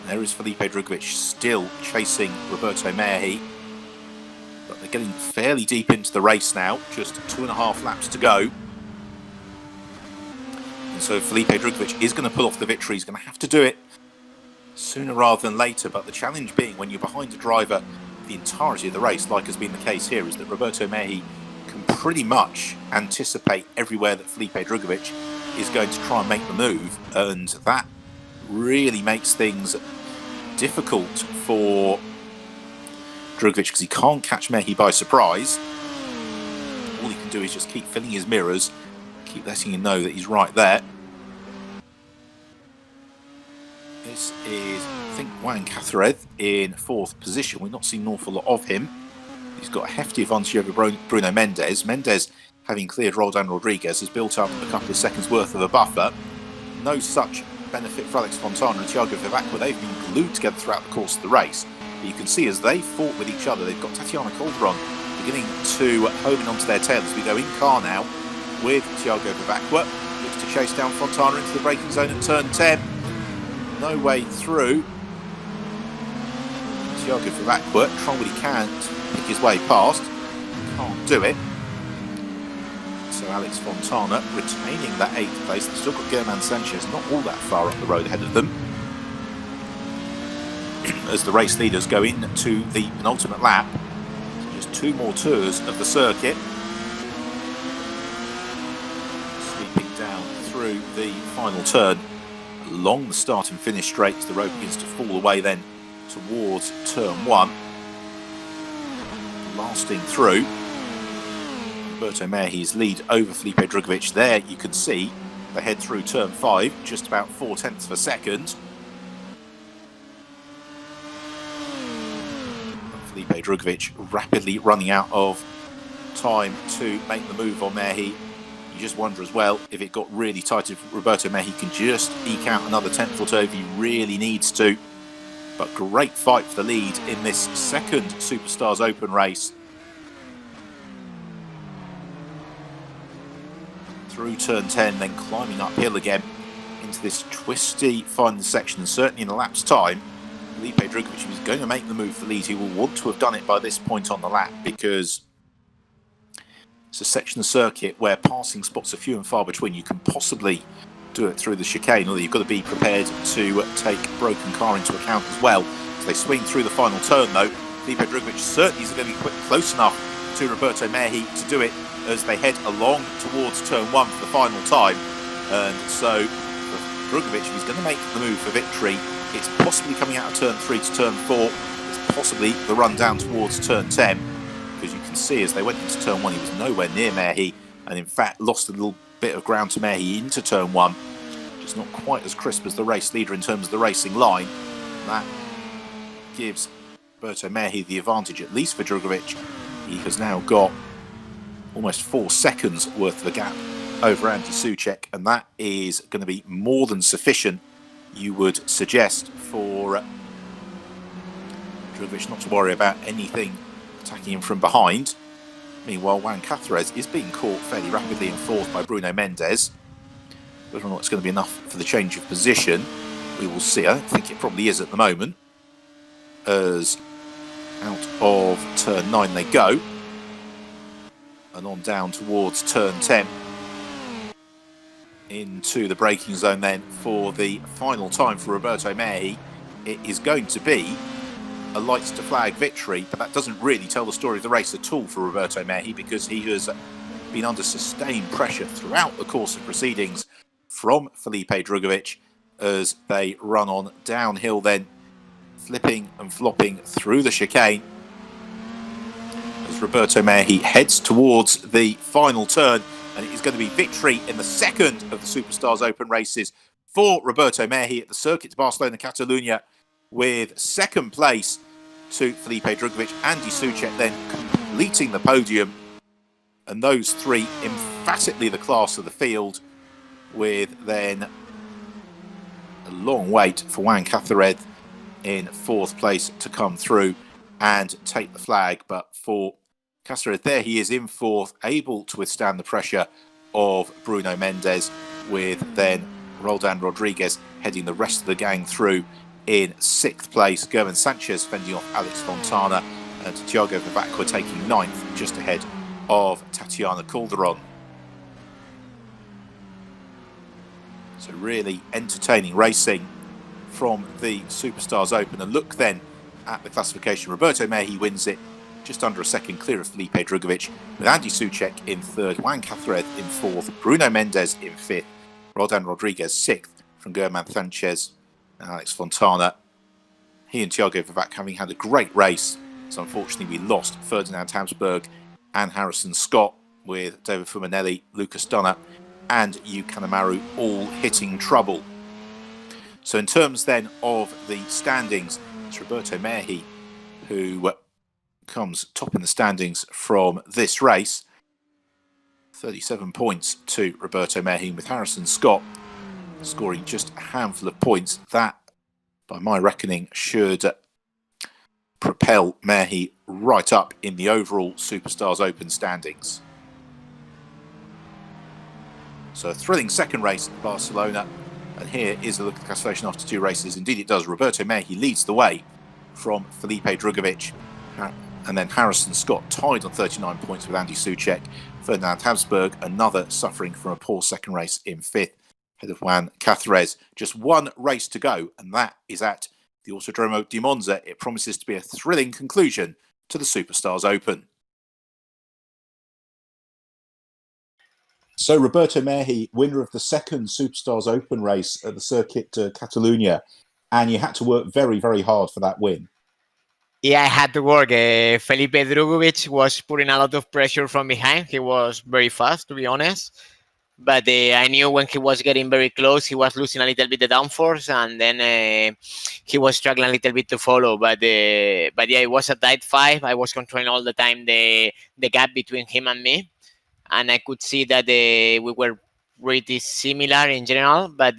There is Felipe Drugovich still chasing Roberto Merhi, but they're getting fairly deep into the race now, just 2.5 laps to go. And so Felipe Drugovich is going to pull off the victory. He's going to have to do it sooner rather than later, but the challenge being when you're behind a driver the entirety of the race, like has been the case here, is that Roberto Merhi can pretty much anticipate everywhere that Felipe Drugovich is going to try and make the move, and that really makes things difficult for Drugovich because he can't catch Merhi by surprise. All he can do is just keep filling his mirrors, keep letting him know that he's right there. This is, I think, Juan Cáceres in fourth position. We've not seen an awful lot of him. He's got a hefty advantage over Bruno Mendes. Mendes, having cleared Roldan Rodriguez, has built up a couple of seconds worth of a buffer. No such benefit for Alex Fontana and Thiago Vivacqua. They've been glued together throughout the course of the race. But you can see as they fought with each other, they've got Tatiana Calderon beginning to home in onto their tail as we go in car now with Thiago Vivacqua. Looks to chase down Fontana into the braking zone at turn 10. No way through. Thiago Vivacqua trying what he can to pick his way past. Can't do it. So Alex Fontana retaining that 8th place. They've still got Germán Sanchez not all that far up the road ahead of them. As the race leaders go into the penultimate lap. So just 2 more tours of the circuit. Sweeping down through the final turn. Along the start and finish straight, the road begins to fall away then towards turn 1. Blasting through. Roberto Merhi's lead over Felipe Drugovich. There you can see they head through turn 5, just about 0.4 of a second. Felipe Drugovich rapidly running out of time to make the move on Merhi. You just wonder as well if it got really tight, if Roberto Merhi can just eke out another 10th or so if he really needs to. But great fight for the lead in this second Superstars Open race. Through turn 10, then climbing uphill again into this twisty final section. And certainly in a lap's time, Felipe Drugovich was going to make the move for the lead. He will want to have done it by this point on the lap, because it's a section of circuit where passing spots are few and far between. You can possibly do it through the chicane, although you've got to be prepared to take broken car into account as well. As they swing through the final turn though, Felipe Drugovich certainly is going to be close enough to Roberto Merhi to do it as they head along towards turn 1 for the final time. And so for Drugovic, if he's going to make the move for victory, it's possibly coming out of turn 3 to turn 4. It's possibly the run down towards turn 10, because you can see as they went into turn 1, he was nowhere near Mehi, and in fact lost a little bit of ground to Mehi into turn 1. Just not quite as crisp as the race leader in terms of the racing line. That gives Roberto Mehi the advantage, at least for Drugovic. He has now got almost 4 seconds worth of a gap over Andy Soucek, and that is going to be more than sufficient, you would suggest, for Drugovic not to worry about anything attacking him from behind. Meanwhile, Juan Cáceres is being caught fairly rapidly in 4th by Bruno Mendes. Whether or not it's going to be enough for the change of position, we will see. I don't think it probably is at the moment, as out of turn 9 they go, and on down towards turn 10, into the braking zone then for the final time for Roberto Mehi. It is going to be a lights to flag victory, but that doesn't really tell the story of the race at all for Roberto Mehi, because he has been under sustained pressure throughout the course of proceedings from Felipe Drugovic as they run on downhill, then flipping and flopping through the chicane as Roberto Mehi heads towards the final turn. And it is going to be victory in the second of the Superstars Open races for Roberto Mehi at the Circuit de Barcelona, Catalunya, with second place to Felipe Drugovic, Andy Soucek then completing the podium. And those three emphatically the class of the field, with then a long wait for Juan Cáceres in 4th place to come through and take the flag. But for Cáceres, there he is in 4th, able to withstand the pressure of Bruno Mendes, with then Roldan Rodriguez heading the rest of the gang through in 6th place. German Sanchez fending off Alex Fontana, and Thiago Vivacqua taking 9th, just ahead of Tatiana Calderon. So really entertaining racing from the Superstars Open. And look then at the classification. Roberto Mehi wins it, just under a second clear of Felipe Drugovic, with Andy Soucek in 3rd, Juan Cáceres in 4th, Bruno Mendes in 5th, Roldan Rodriguez 6th from German Sanchez and Alex Fontana. He and Thiago Vivacqua having had a great race. So unfortunately we lost Ferdinand Habsburg and Harrison Scott, with David Fumanelli, Lucas Dunner and Yu Kanemaru all hitting trouble. So in terms then of the standings, it's Roberto Mehi who comes top in the standings from this race. 37 points to Roberto Mehi, with Harrison Scott scoring just a handful of points. That, by my reckoning, should propel Mehi right up in the overall Superstars Open standings. So a thrilling second race at Barcelona. And here is a look at the classification after 2 races. Indeed it does. Roberto Mehi leads the way from Felipe Drugovic. And then Harrison Scott tied on 39 points with Andy Soucek. Ferdinand Habsburg, another suffering from a poor second race, in 5th, ahead of Juan Cáceres. Just one race to go, and that is at the Autodromo di Monza. It promises to be a thrilling conclusion to the Superstars Open. So Roberto Mehi, winner of the second Superstars Open race at the Circuit de Catalunya, and you had to work very, very hard for that win. Yeah, I had to work. Felipe Drugovic was putting a lot of pressure from behind. He was very fast, to be honest. But I knew when he was getting very close, he was losing a little bit the downforce, and then he was struggling a little bit to follow. But yeah, it was a tight fight. I was controlling all the time the gap between him and me, and I could see that we were pretty similar in general. But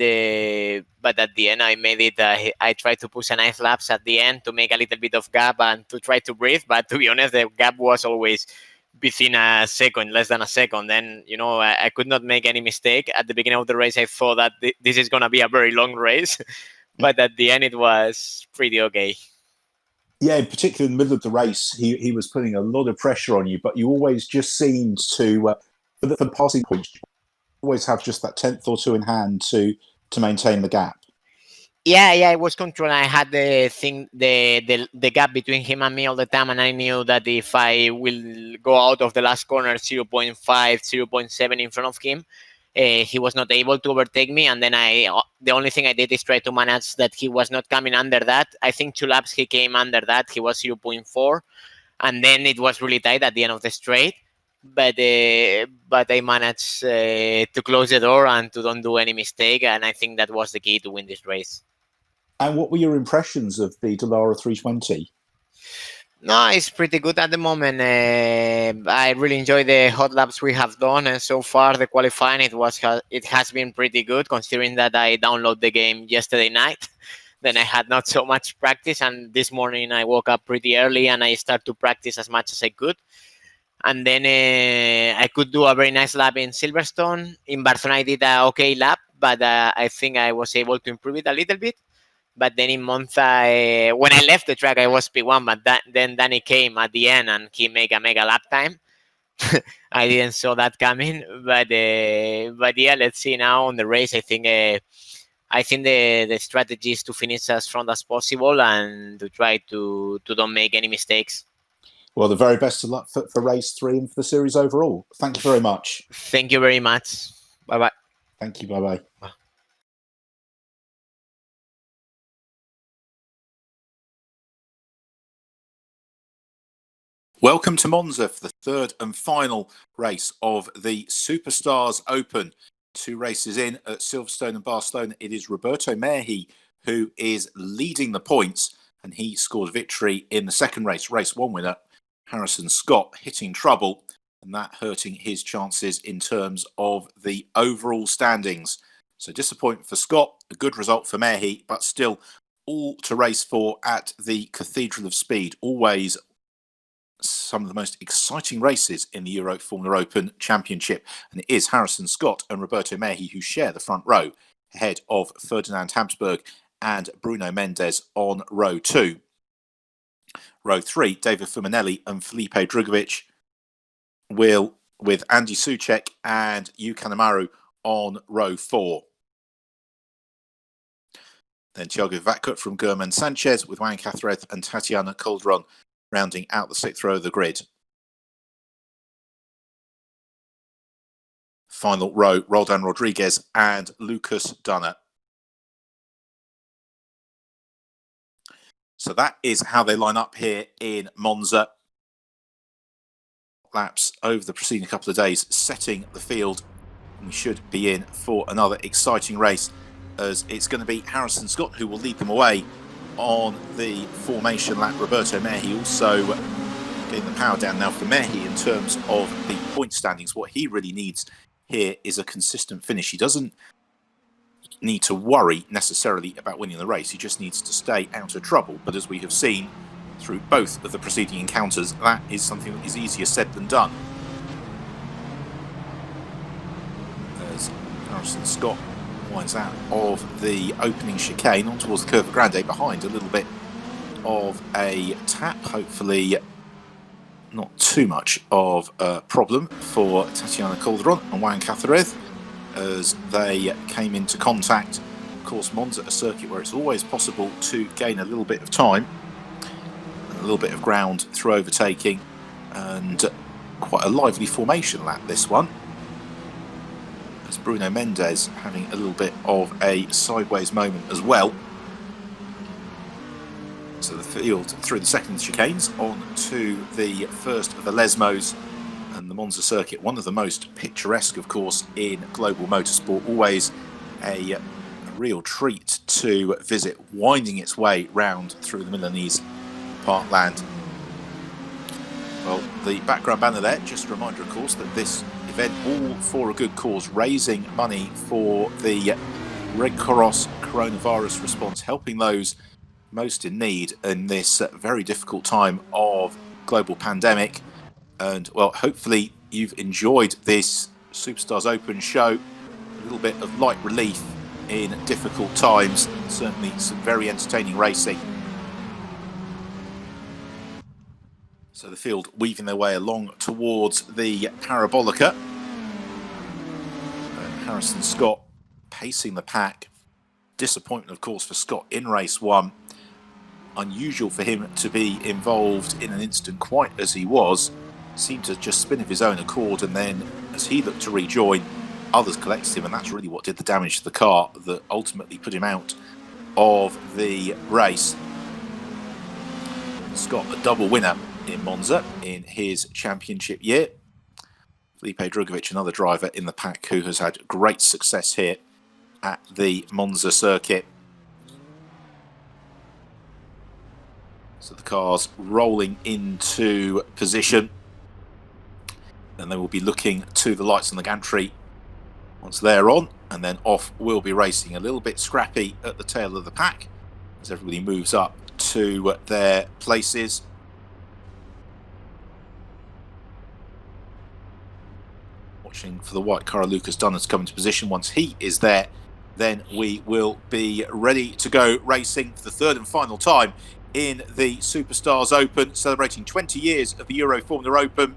at the end, I made it. I tried to push a nice laps at the end to make a little bit of gap and to try to breathe. But to be honest, the gap was always within a second, less than a second. Then, I could not make any mistake. At the beginning of the race, I thought that this is going to be a very long race. But at the end, it was pretty okay. Yeah, particularly in the middle of the race, he was putting a lot of pressure on you, but you always just seemed to, for the passing points, you always have just that 10th or 2 in hand to maintain the gap. Yeah, I was controlling. I had the gap between him and me all the time, and I knew that if I will go out of the last corner 0.5, 0.7 in front of him, he was not able to overtake me, and then the only thing I did is try to manage that he was not coming under that. I think 2 laps he came under that. He was 0.4, and then it was really tight at the end of the straight. But I managed to close the door and to don't do any mistake, and I think that was the key to win this race. And what were your impressions of the Dallara 320? No, it's pretty good at the moment. I really enjoy the hot laps we have done, and so far the qualifying it has been pretty good, considering that I downloaded the game yesterday night. Then I had not so much practice, and this morning I woke up pretty early and I started to practice as much as I could. And then I could do a very nice lap in Silverstone. In Barcelona I did an okay lap, but I think I was able to improve it a little bit. But then in Monza, when I left the track, I was P1, but then Danny came at the end and he made a mega lap time. I didn't saw that coming, but yeah, let's see now on the race. I think the strategy is to finish as front as possible and to try to don't make any mistakes. Well, the very best of luck for race 3 and for the series overall. Thank you very much. Thank you very much. Bye-bye. Thank you. Bye-bye. Welcome to Monza for the third and final race of the Superstars Open. 2 races in at Silverstone and Barcelona. It is Roberto Merhi who is leading the points, and he scored victory in the second race. Race 1 winner, Harrison Scott, hitting trouble, and that hurting his chances in terms of the overall standings. So disappointment for Scott, a good result for Merhi, but still all to race for at the Cathedral of Speed. Always some of the most exciting races in the Euroformula Open Championship, and it is Harrison Scott and Roberto Merhi who share the front row ahead of Ferdinand Habsburg and Bruno Mendes on row 2. Row 3, David Fumanelli and Felipe Drugovich will with Andy Soucek and Yu Kanemaru on row 4. Then Thiago Vatkut from German Sanchez with Juan Cathareth and Tatiana Calderon rounding out the 6th row of the grid. Final row, Roldan Rodriguez and Lucas Dunner. So that is how they line up here in Monza. Laps over the preceding couple of days, setting the field. We should be in for another exciting race, as it's going to be Harrison Scott who will lead them away on the formation lap. Roberto Merhi also getting the power down now for Merhi in terms of the point standings. What he really needs here is a consistent finish. He doesn't need to worry necessarily about winning the race. He just needs to stay out of trouble. But as we have seen through both of the preceding encounters, that is something that is easier said than done. As Harrison Scott winds out of the opening chicane on towards the Curva Grande, behind a little bit of a tap, hopefully not too much of a problem for Tatiana Calderon and Juan Cathareth as they came into contact. Of course, Monza, a circuit where it's always possible to gain a little bit of time, a little bit of ground through overtaking, and quite a lively formation lap this one. As Bruno Mendes having a little bit of a sideways moment as well. So the field through the second chicanes on to the first of the Lesmos, and the Monza circuit, one of the most picturesque, of course, in global motorsport. Always a real treat to visit, winding its way round through the Milanese parkland. Well, the background banner there, just a reminder, of course, that this event all for a good cause, raising money for the Red Cross coronavirus response, helping those most in need in this very difficult time of global pandemic. And well, hopefully you've enjoyed this Superstars Open show, a little bit of light relief in difficult times, certainly some very entertaining racing. So the field weaving their way along towards the Parabolica. And Harrison Scott pacing the pack. Disappointment, of course, for Scott in race 1. Unusual for him to be involved in an incident quite as he was. Seemed to just spin of his own accord, and then as he looked to rejoin, others collected him, and that's really what did the damage to the car that ultimately put him out of the race. Scott, a double winner in Monza in his championship year. Felipe Drugovich, another driver in the pack who has had great success here at the Monza circuit. So the car's rolling into position, and they will be looking to the lights on the gantry once they're on, and then off we'll be racing. A little bit scrappy at the tail of the pack as everybody moves up to their places. Watching for the white car, Lucas Dunn to come into position. Once he is there, then we will be ready to go racing for the third and final time in the Superstars Open, celebrating 20 years of the Euroformula Open.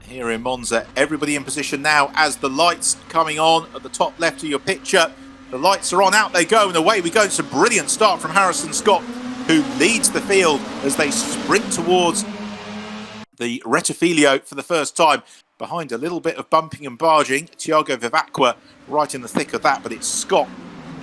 Here in Monza, everybody in position now as the lights coming on at the top left of your picture. The lights are on, out they go, and away we go. It's a brilliant start from Harrison Scott, who leads the field as they sprint towards the Rettifilio for the first time. Behind a little bit of bumping and barging, Thiago Vivacqua right in the thick of that, but it's Scott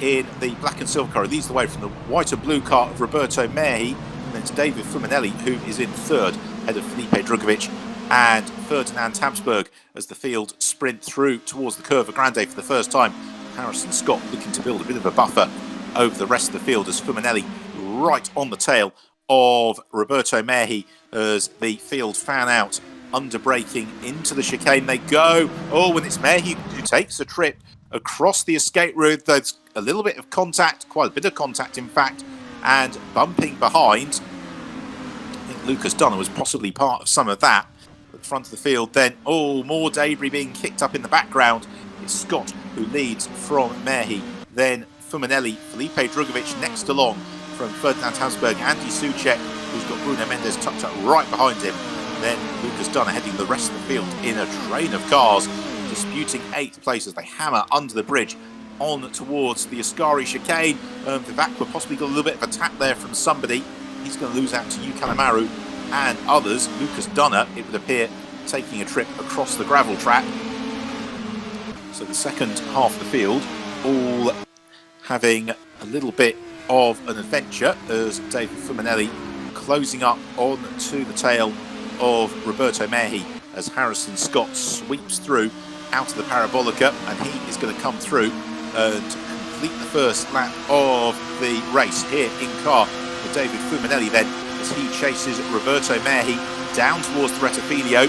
in the black and silver car who leads the way from the white and blue car of Roberto Mehi, and then it's David Fumanelli who is in third, ahead of Felipe Drugovich and Ferdinand Habsburg as the field sprint through towards the Curva Grande for the first time. Harrison Scott looking to build a bit of a buffer over the rest of the field as Fumanelli right on the tail of Roberto Mehi as the field fan out, under braking into the chicane they go. Oh, and it's Mehi who takes a trip across the escape route. There's a little bit of contact, quite a bit of contact in fact, and bumping behind. I think Lucas Dunn was possibly part of some of that. At the front of the field then, oh, more debris being kicked up in the background. It's Scott who leads from Mehi, then Fumanelli, Felipe Drugovich next along from Ferdinand Habsburg, Andy Soucek, who's got Bruno Mendes tucked up right behind him. Then Lucas Dunn heading the rest of the field in a train of cars, disputing 8th place as they hammer under the bridge on towards the Ascari chicane. Vivacqua possibly got a little bit of a tap there from somebody. He's going to lose out to Calamaru and others. Lucas Dunner, it would appear, taking a trip across the gravel track. So the second half of the field all having a little bit of an adventure as David Fumanelli closing up on to the tail of Roberto Mehi as Harrison Scott sweeps through out of the Parabolica, and he is going to come through and complete the first lap of the race here in car with David Fumanelli then as he chases Roberto Mehi down towards the Rettifilio.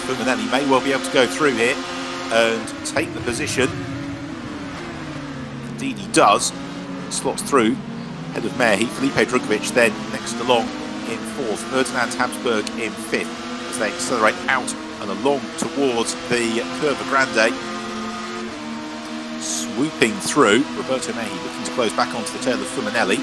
Fumanelli may well be able to go through here and take the position. Indeed he does. Slots through ahead of Mehi. Felipe Drugovich then next along in 4th, Ferdinand Habsburg in 5th as they accelerate out and along towards the Curva Grande. Swooping through, Roberto Mehi looking to close back onto the tail of Fumanelli.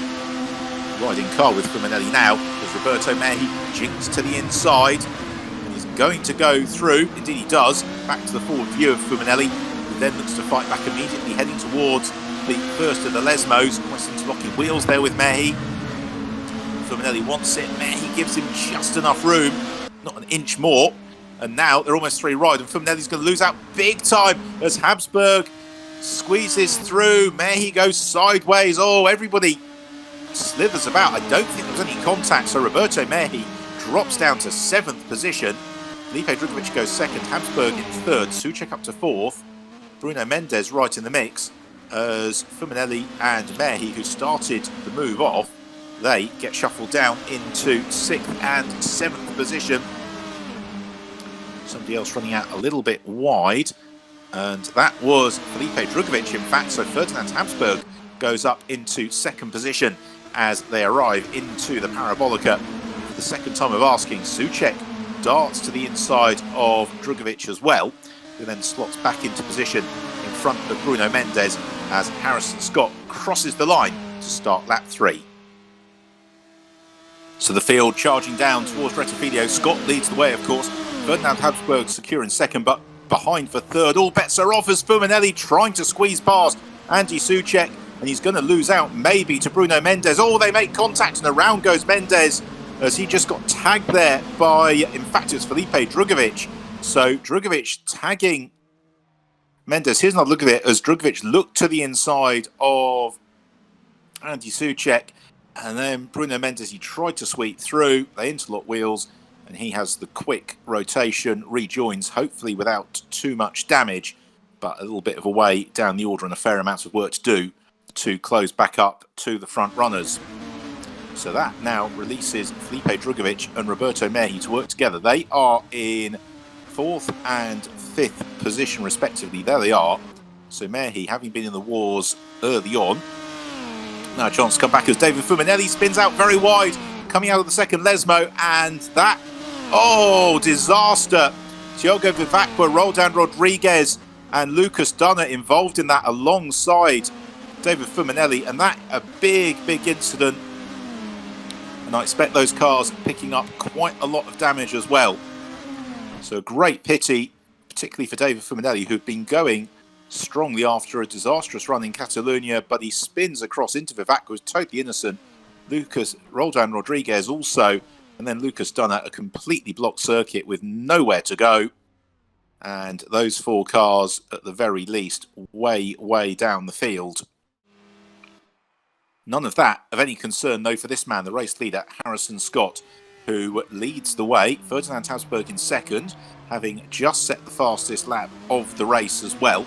Riding car with Fumanelli now as Roberto Mehi jinks to the inside and he's going to go through. Indeed he does, back to the forward view of Fumanelli, who then looks to fight back immediately, heading towards the first of the Lesmos. Almost interlocking wheels there with Mehi. Fumanelli wants it, Mehi gives him just enough room, not an inch more, and now they're almost 3 wide and Fumanelli's going to lose out big time as Habsburg squeezes through. Mehi goes sideways. Oh, everybody slithers about. I don't think there was any contact, so Roberto Mehi drops down to 7th position. Felipe Drugovich goes 2nd, Habsburg in 3rd, Soucek up to 4th, Bruno Mendes right in the mix as Fumanelli and Mehi, who started the move off, they get shuffled down into 6th and 7th position. Somebody else running out a little bit wide, and that was Felipe Drugovich in fact, so Ferdinand Habsburg goes up into 2nd position as they arrive into the Parabolica. For the second time of asking, Soucek darts to the inside of Drugovich as well, who then slots back into position in front of Bruno Mendes as Harrison Scott crosses the line to start lap 3. So the field charging down towards Rettifilio. Scott leads the way, of course. Ferdinand Habsburg secure in 2nd, but behind for 3rd. All bets are off as Fumanelli trying to squeeze past Andy Soucek, and he's going to lose out maybe to Bruno Mendes. Oh, they make contact and around goes Mendes as he just got tagged there by, in fact, it was Felipe Drugovich. So Drugovich tagging Mendes. Here's another look at it as Drugovich looked to the inside of Andy Soucek, and then Bruno Mendes, he tried to sweep through. They interlock wheels, and he has the quick rotation, rejoins, hopefully without too much damage, but a little bit of a way down the order and a fair amount of work to do to close back up to the front runners. So that now releases Felipe Drugovich and Roberto Mehi to work together. They are in 4th and 5th position respectively. There they are. So Mehi, having been in the wars early on, now a chance to come back as David Fuminelli spins out very wide, coming out of the second Lesmo, and that, disaster. Thiago Vivacqua, Roldan Rodriguez and Lucas Dunner involved in that alongside David Fuminelli, and that a big incident. And I expect those cars picking up quite a lot of damage as well. So a great pity, particularly for David Fuminelli, who'd been going strongly after a disastrous run in Catalonia, but he spins across into Vivacqua, was totally innocent. Roldan Rodriguez also, and then Lucas Dunner, a completely blocked circuit with nowhere to go. And those 4 cars, at the very least, way down the field. None of that of any concern, though, for this man, the race leader, Harrison Scott, who leads the way. Ferdinand Habsburg in second, having just set the fastest lap of the race as well.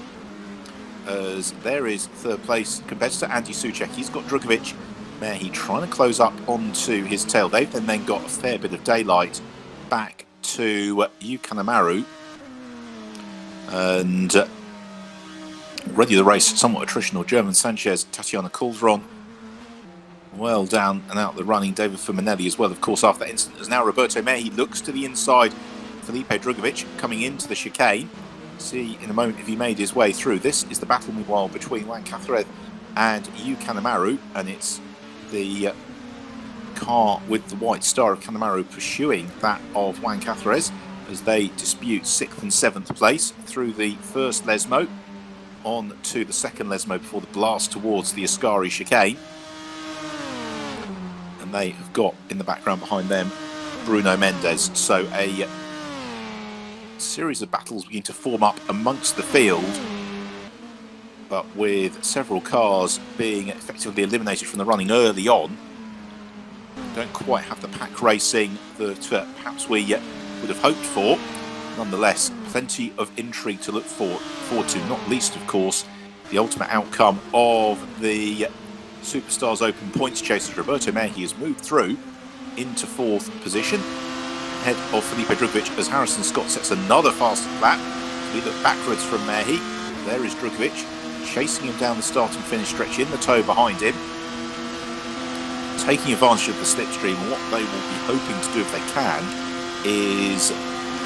As there is third place competitor, Andy Soucek. He's got Drugovich. Mehi trying to close up onto his tail. They've then got a fair bit of daylight back to Kanemaru. And already the race somewhat attritional. German Sanchez, Tatiana Calderon, well down and out the running. David Fuminelli as well, of course, after that incident. As now Roberto Mehi looks to the inside. Felipe Drugovich coming into the chicane. See in a moment if he made his way through. This is the battle, meanwhile, between Juan Cáceres and Kanemaru, and it's the car with the white star of Kanemaru pursuing that of Juan Cáceres as they dispute 6th and 7th place through the first Lesmo on to the second Lesmo before the blast towards the Ascari chicane. And they have got in the background behind them Bruno Mendes. So a series of battles begin to form up amongst the field, but with several cars being effectively eliminated from the running early on. Don't quite have the pack racing that perhaps we would have hoped for. Nonetheless, plenty of intrigue to look forward to, not least, of course, the ultimate outcome of the Superstars Open points chase. Roberto Mehi has moved through into 4th position, ahead of Felipe Drugovich, as Harrison Scott sets another fast lap. We look backwards from Mehi. There is Drugovich, chasing him down the start and finish stretch in the tow behind him, taking advantage of the slipstream. What they will be hoping to do if they can is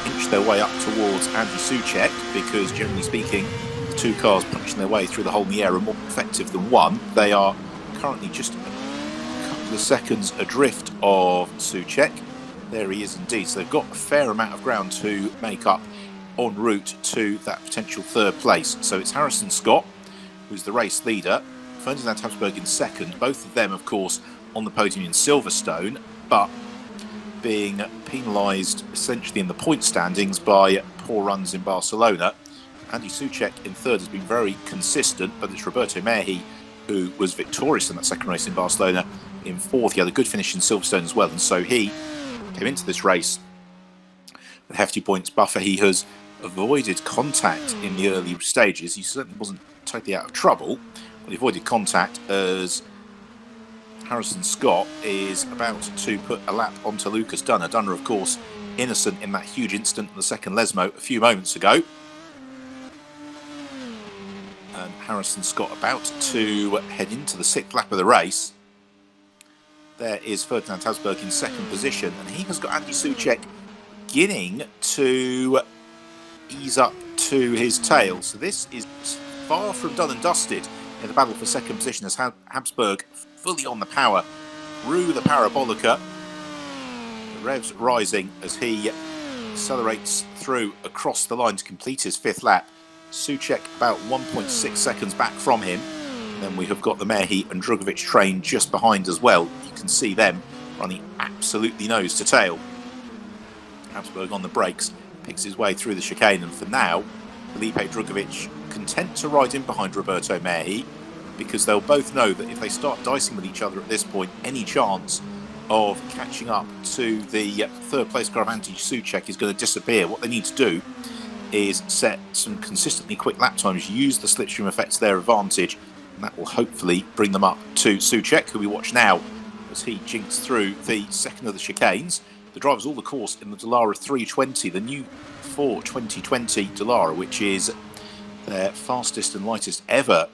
inch their way up towards Andy Soucek, because generally speaking, the 2 cars punching their way through the hole in the air are more effective than one. They are currently just a couple of seconds adrift of Soucek. There he is indeed. So they've got a fair amount of ground to make up en route to that potential 3rd place. So it's Harrison Scott, who's the race leader, Ferdinand Habsburg in second, both of them, of course, on the podium in Silverstone, but being penalised essentially in the point standings by poor runs in Barcelona. Andy Soucek in third has been very consistent, but it's Roberto Mehi who was victorious in that second race in Barcelona. In 4th, he had a good finish in Silverstone as well, and so he came into this race with hefty points buffer. He has avoided contact in the early stages. He certainly wasn't totally out of trouble, but he avoided contact as Harrison Scott is about to put a lap onto Lucas Dunner. Dunner, of course, innocent in that huge incident in the second Lesmo a few moments ago. And Harrison Scott about to head into the 6th lap of the race. There is Ferdinand Habsburg in second position, and he has got Andy Soucek beginning to ease up to his tail. So this is far from done and dusted in the battle for second position, as Habsburg fully on the power through the Parabolica. The revs rising as he accelerates through across the line to complete his 5th lap. Soucek about 1.6 seconds back from him. And then we have got the Mehi and Drugovich train just behind as well. You can see them running absolutely nose to tail. Habsburg on the brakes, picks his way through the chicane, and for now, Felipe Drugovich content to ride in behind Roberto Mehi, because they'll both know that if they start dicing with each other at this point, any chance of catching up to the third place car of Andy Soucek is going to disappear. What they need to do is set some consistently quick lap times, use the slipstream effect to their advantage, and that will hopefully bring them up to Soucek, who we watch now as he jinks through the second of the chicanes. The drivers all the course in the Dallara 320, the new for 2020 Dallara, which is their fastest and lightest ever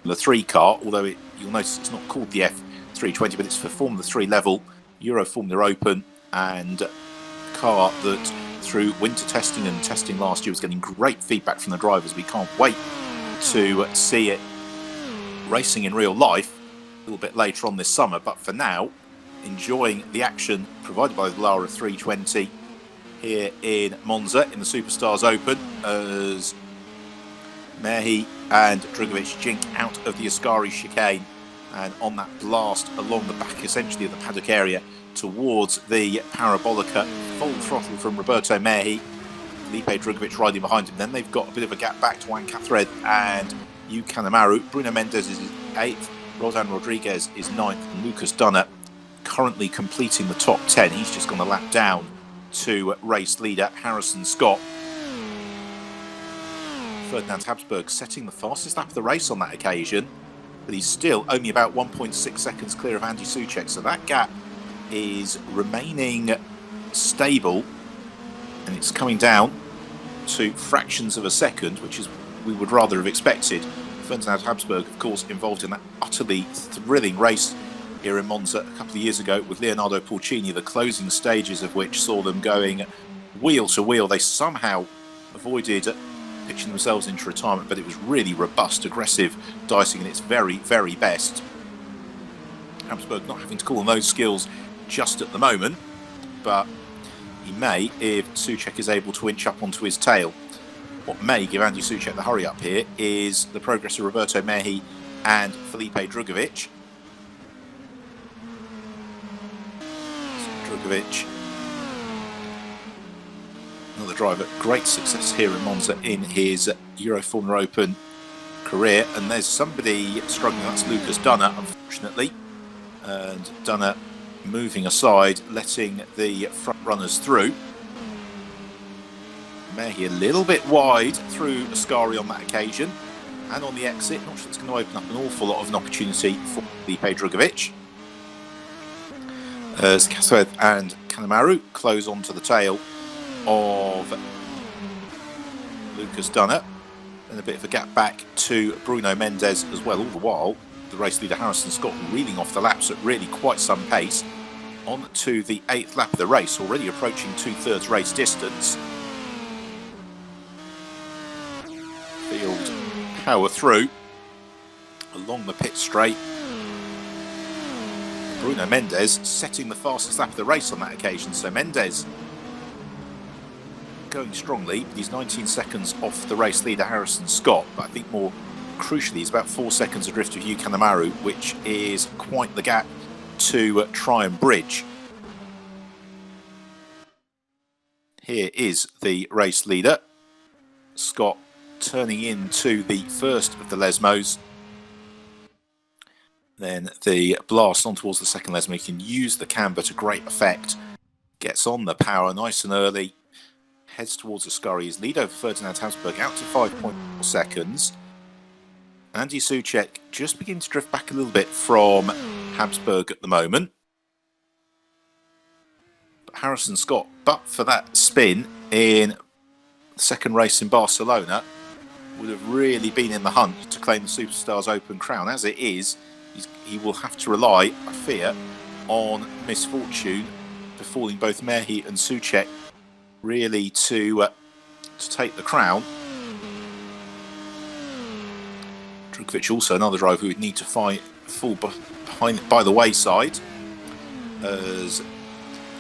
the 3 car, although you'll notice it's not called the F320, but it's for Formula 3 level, Euroformula Open, and a car that through winter testing and testing last year was getting great feedback from the drivers. We can't wait to see it racing in real life a little bit later on this summer, but for now, enjoying the action provided by the Dallara 320 here in Monza in the Superstars Open as Mehi and Drugovich jink out of the Ascari chicane and on that blast along the back essentially of the paddock area towards the Parabolica. Full throttle from Roberto Mehi, Felipe Drugovich riding behind him. Then they've got a bit of a gap back to Juan Cathred and Yu Kanemaru. Bruno Mendes is 8th, Rodan Rodriguez is 9th, and Lucas Dunner currently completing the top 10. He's just gone a lap down to race leader Harrison Scott. Ferdinand Habsburg setting the fastest lap of the race on that occasion, but he's still only about 1.6 seconds clear of Andy Soucek, so that gap is remaining stable and it's coming down to fractions of a second, which is we would rather have expected. Ferdinand Habsburg, of course, involved in that utterly thrilling race here in Monza a couple of years ago with Leonardo Porcini, the closing stages of which saw them going wheel to wheel. They somehow avoided pitching themselves into retirement, but it was really robust, aggressive dicing at its very, very best. Habsburg not having to call on those skills just at the moment, but he may if Soucek is able to inch up onto his tail. What may give Andy Soucek the hurry up here is the progress of Roberto Mehi and Felipe Drugovich. Drugovich, another driver, great success here in Monza in his Euroformula Open career, and there's somebody struggling, that's Lucas Dunner, unfortunately, and Dunner moving aside, letting the front runners through. Mehi a little bit wide through Ascari on that occasion, and on the exit, not sure it's going to open up an awful lot of an opportunity for Felipe Drugovich, as Cathred and Kanemaru close onto the tail of Lucas Dunner, and a bit of a gap back to Bruno Mendes as well. All the while, the race leader Harrison Scott reeling off the laps at really quite some pace. On to the 8th lap of the race, already approaching 2/3 race distance. Field power through along the pit straight. Bruno Mendes setting the fastest lap of the race on that occasion, so Mendes going strongly, but he's 19 seconds off the race leader Harrison Scott, but I think more crucially he's about 4 seconds adrift of Yu Kanemaru, which is quite the gap to try and bridge. Here is the race leader, Scott, turning into the first of the Lesmos. Then the blast on towards the second Lesmo. He can use the camber to great effect. Gets on the power nice and early. Heads towards Ascari. His lead over Ferdinand Habsburg out to 5.4 seconds. Andy Soucek just beginning to drift back a little bit from Habsburg at the moment. But Harrison Scott, but for that spin in the second race in Barcelona, would have really been in the hunt to claim the Superstars Open crown. As it is, he will have to rely, I fear, on misfortune befalling both Mehi and Soucek really to take the crown. Drugovich also another driver who would need to fall behind by the wayside as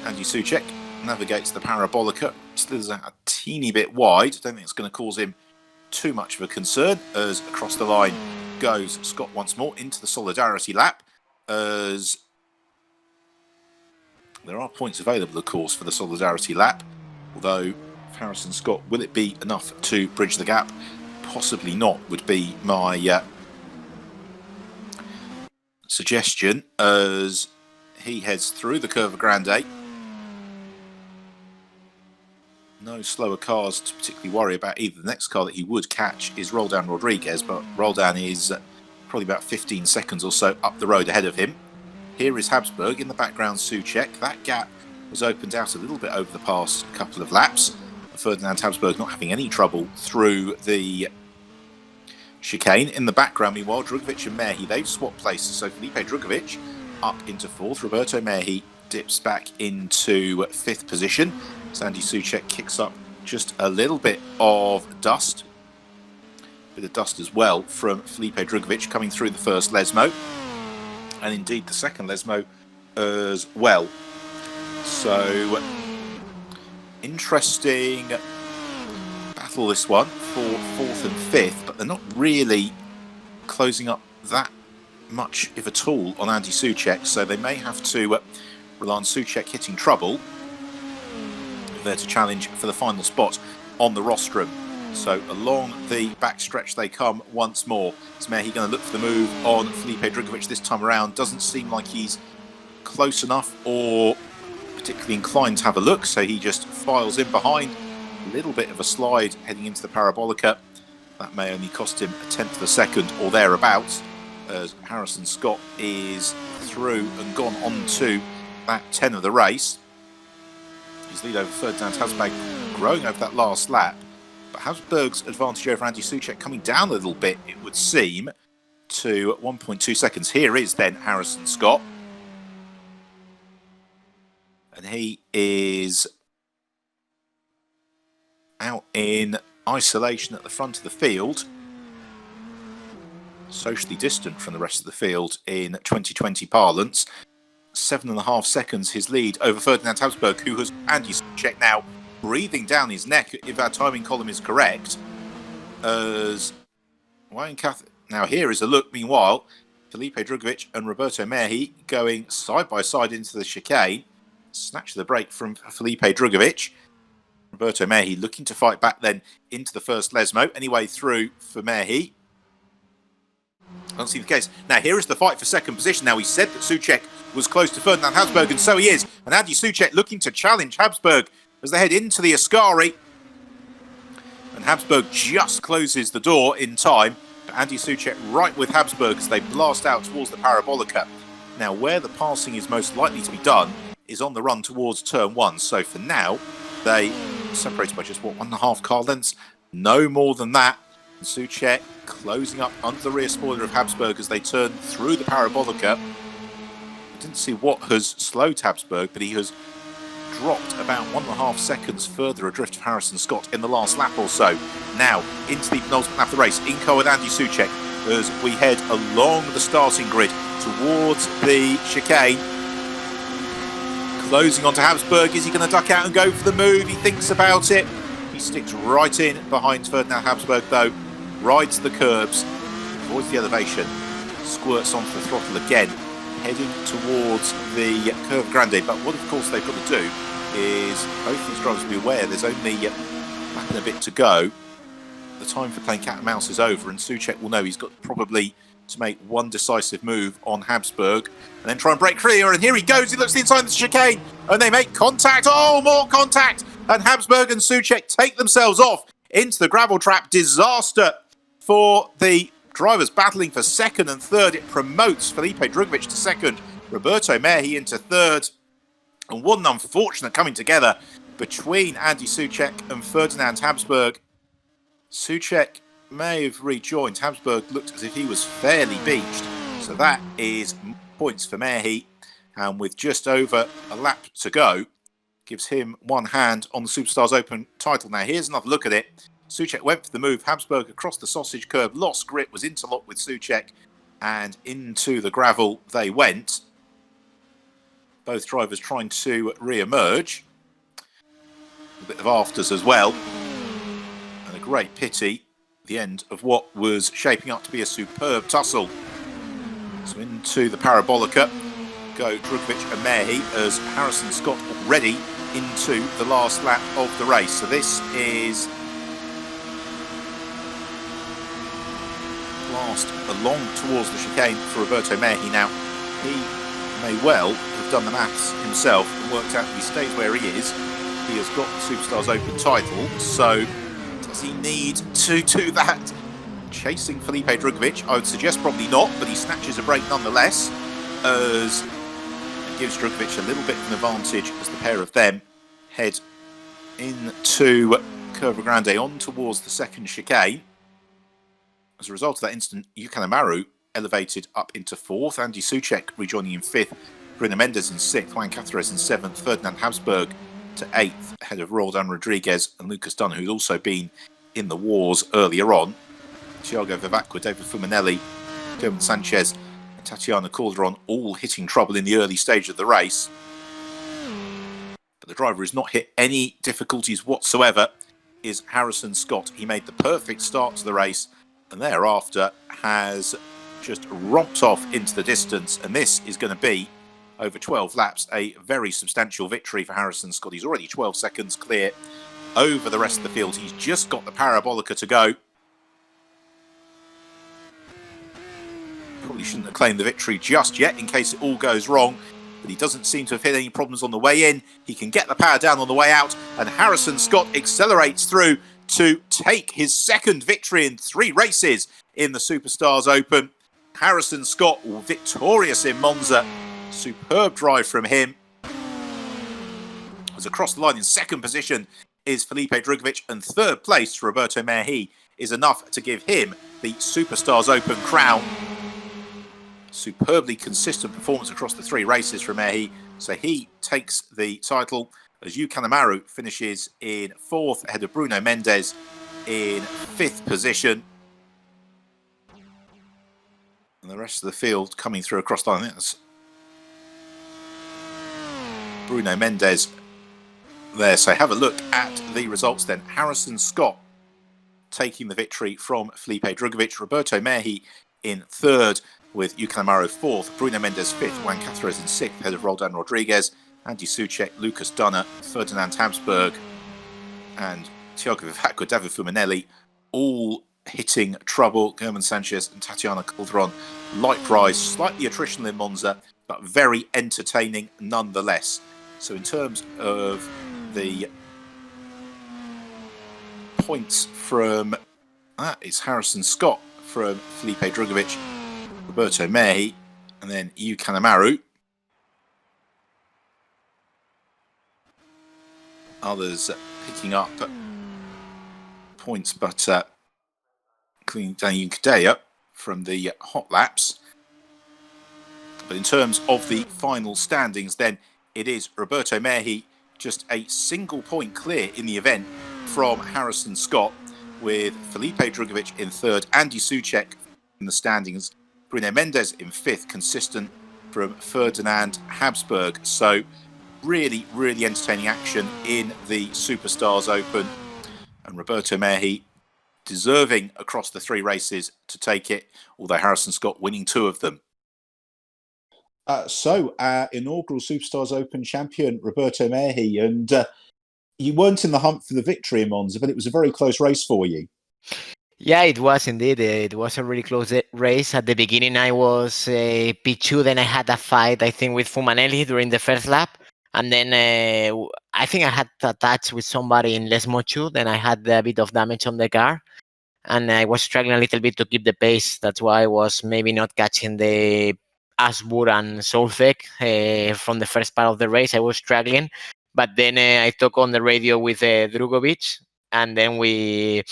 Andy Soucek navigates the Parabolica. Still is a teeny bit wide. Don't think it's going to cause him too much of a concern as across the line goes Scott once more into the Solidarity lap as There are points available, of course, for the Solidarity lap, although Harrison Scott, will it be enough to bridge the gap? Possibly not, would be my suggestion, as he heads through the Curva Grande. No slower cars to particularly worry about either. The next car that he would catch is Roldan Rodriguez, but Roldan is probably about 15 seconds or so up the road ahead of him. Here is Habsburg, in the background Souček. That gap was opened out a little bit over the past couple of laps. Ferdinand Habsburg not having any trouble through the chicane. In the background, meanwhile, Drugovic and Mehi, they've swapped places. So Felipe Drugovic up into 4th. Roberto Mehi dips back into 5th position. Andy Souček kicks up just a little bit of dust. A bit of dust as well from Felipe Drugovic coming through the first Lesmo. And indeed the second Lesmo as well. So, interesting battle this one for 4th and 5th, but they're not really closing up that much, if at all, on Andy Souček, so they may have to rely on Souček hitting trouble there to challenge for the final spot on the rostrum. So along the back stretch they come once more. Is Mehi going to look for the move on Felipe Drugovic this time around? Doesn't seem like he's close enough or particularly inclined to have a look, so he just files in behind. A little bit of a slide heading into the Parabolica. That may only cost him a tenth of a second or thereabouts, as Harrison Scott is through and gone on to that 10 of the race. His lead over Ferdinand Habsburg growing over that last lap. But Habsburg's advantage over Andy Souček coming down a little bit, it would seem, to 1.2 seconds. Here is then Harrison Scott. And he is out in isolation at the front of the field. Socially distant from the rest of the field in 2020 parlance. 7.5 seconds his lead over Ferdinand Habsburg, who has Andy Souček now breathing down his neck, if our timing column is correct. As Wayne Cath. Now here is a look, meanwhile, Felipe Drugovic and Roberto Mehi going side by side into the chicane. Snatch the break from Felipe Drugovic. Roberto Mehi looking to fight back then into the first Lesmo. Anyway, through for Mehi. Don't see the case. Now here is the fight for second position. Now, we said that Souček was close to Ferdinand Habsburg, and so he is. And Andy Souček looking to challenge Habsburg as they head into the Ascari. And Habsburg just closes the door in time. But Andy Souček right with Habsburg as they blast out towards the Parabolica. Now, where the passing is most likely to be done is on the run towards turn 1. So for now, they separated by just, 1.5 car lengths? No more than that. And Souček closing up under the rear spoiler of Habsburg as they turn through the Parabolica. I didn't see what has slowed Habsburg, but he has dropped about 1.5 seconds further adrift of Harrison Scott in the last lap or so. Now, into the penultimate lap of the race, in car with Andy Souček as we head along the starting grid towards the chicane. Closing onto Habsburg. Is he going to duck out and go for the move? He thinks about it. He sticks right in behind Ferdinand Habsburg, though. Rides the curbs, avoids the elevation, squirts onto the throttle again, heading towards the Curva Grande. But what, of course, they've got to do is both these drivers will be aware there's only a lap and a bit to go. The time for playing cat and mouse is over, and Souček will know he's got probably to make one decisive move on Habsburg and then try and break clear. And here he goes. He looks inside the chicane, and they make contact. Oh, more contact! And Habsburg and Souček take themselves off into the gravel trap. Disaster for the drivers battling for second and third. It promotes Felipe Drugovic to second, Roberto Mehi into third, and one unfortunate coming together between Andy Souček and Ferdinand Habsburg. Souček may have rejoined. Habsburg looked as if he was fairly beached, so that is points for Mehi, and with just over a lap to go, gives him one hand on the Superstars Open title. Now here's another look at it. Souček went for the move. Habsburg across the sausage curb, lost grip, was interlocked with Souček, and into the gravel they went. Both drivers trying to re-emerge. A bit of afters as well. And a great pity, the end of what was shaping up to be a superb tussle. So into the Parabolica go Drugovic and Mehi as Harrison Scott already into the last lap of the race. So this is last along towards the chicane for Roberto Mehi. Now, he may well have done the maths himself and worked out if he stays where he is, he has got the Superstars Open title. So does he need to do that? Chasing Felipe Drugovic, I would suggest probably not, but he snatches a break nonetheless, as it gives Drugovic a little bit of an advantage as the pair of them head into Curva Grande on towards the second chicane. As a result of that incident, Yukan Amaru elevated up into fourth, Andy Soucek rejoining in fifth, Bruno Mendes in sixth, Juan Cáceres in seventh, Ferdinand Habsburg to eighth, ahead of Roldan Rodriguez and Lucas Dunn, who's also been in the wars earlier on. Thiago Vivacqua, David Fumanelli, German Sanchez and Tatiana Calderon all hitting trouble in the early stage of the race. But the driver has not hit any difficulties whatsoever, is Harrison Scott. He made the perfect start to the race and thereafter has just romped off into the distance. And this is going to be, over 12 laps, a very substantial victory for Harrison Scott. He's already 12 seconds clear over the rest of the field. He's just got the Parabolica to go. Probably shouldn't have claimed the victory just yet in case it all goes wrong, but he doesn't seem to have hit any problems on the way in. He can get the power down on the way out, and Harrison Scott accelerates through to take his second victory in 3 races in the Superstars Open. Harrison Scott victorious in Monza. Superb drive from him. As across the line in second position is Felipe Drugovic, and third place Roberto Mehi is enough to give him the Superstars Open crown. Superbly consistent performance across the 3 races from Mehi, so he takes the title as Yukan Amaru finishes in fourth, ahead of Bruno Mendes in fifth position. And the rest of the field coming through across the line. That's Bruno Mendes there. So have a look at the results then. Harrison Scott taking the victory from Felipe Drugovic, Roberto Mehi in third with Yukan Amaru fourth, Bruno Mendes fifth, Juan Cáceres in sixth, ahead of Roldan Rodriguez, Andy Soucek, Lucas Dunner, Ferdinand Habsburg and Thiago Vivacqua, David Fumanelli, all hitting trouble. German Sanchez and Tatiana Calderon, light rise, slightly attritional in Monza, but very entertaining nonetheless. So in terms of the points from that, it's Harrison Scott from Felipe Drugovic, Roberto Mehi, and then Yukan Amaru. Others picking up points, but including Daniel Kadea from the hot laps. But in terms of the final standings, then it is Roberto Mehi just a single point clear in the event from Harrison Scott, with Felipe Drugovic in third, Andy Soucek in the standings, Bruno Mendes in fifth, consistent from Ferdinand Habsburg. So really, really entertaining action in the Superstars Open. And Roberto Mehi deserving across the 3 races to take it, although Harrison Scott winning 2 of them. So our inaugural Superstars Open champion, Roberto Mehi, and you weren't in the hunt for the victory in Monza, but it was a very close race for you. Yeah, it was indeed. It was a really close race. At the beginning, I was P2. Then I had a fight, I think, with Fumanelli during the first lap. And then I think I had a touch with somebody in Les Mochu. Then I had a bit of damage on the car. And I was struggling a little bit to keep the pace. That's why I was maybe not catching the Asbur and Solveig from the first part of the race. I was struggling. But then I talked on the radio with Drugovic. And then we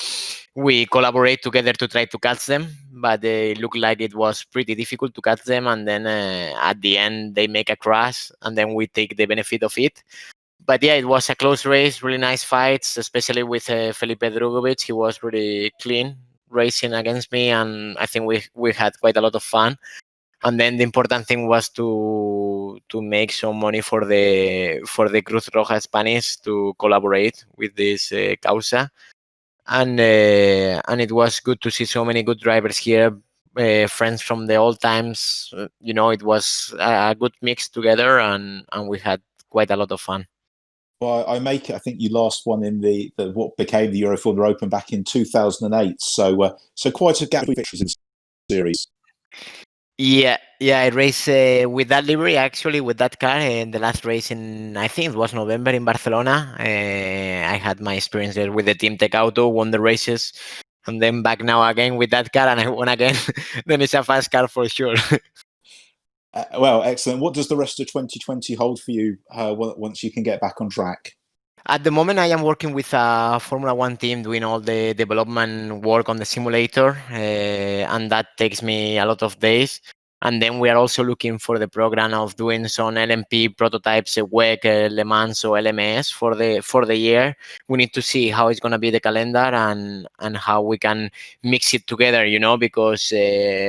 collaborate together to try to catch them, but it looked like it was pretty difficult to catch them. And then at the end, they make a crash, and then we take the benefit of it. But yeah, it was a close race, really nice fights, especially with Felipe Drugovic. He was really clean racing against me, and I think we had quite a lot of fun. And then the important thing was to make some money for the Cruz Roja Spanish to collaborate with this causa, and it was good to see so many good drivers here friends from the old times. It was a good mix together, and we had quite a lot of fun. Well, I think you last won in the what became the Euroformula Open back in 2008. So quite a gap between victories in the series. Yeah, I raced with that livery, actually, with that car in the last race I think it was November in Barcelona. I had my experience there with the Team Tech Auto, won the races, and then back now again with that car, and I won again. Then it's a fast car for sure. Well, excellent. What does the rest of 2020 hold for you once you can get back on track? At the moment, I am working with a Formula One team doing all the development work on the simulator, and that takes me a lot of days. And then we are also looking for the program of doing some LMP prototypes, WEC, Le Mans, or LMS for the year. We need to see how it's going to be the calendar and how we can mix it together, because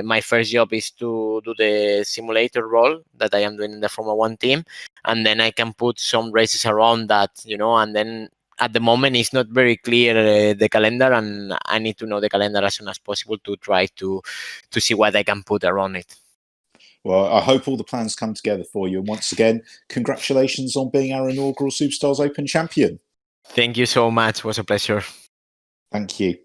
my first job is to do the simulator role that I am doing in the Formula One team, and then I can put some races around that, and then at the moment it's not very clear the calendar, and I need to know the calendar as soon as possible to try to see what I can put around it. Well, I hope all the plans come together for you. And once again, congratulations on being our inaugural Superstars Open champion. Thank you so much. It was a pleasure. Thank you.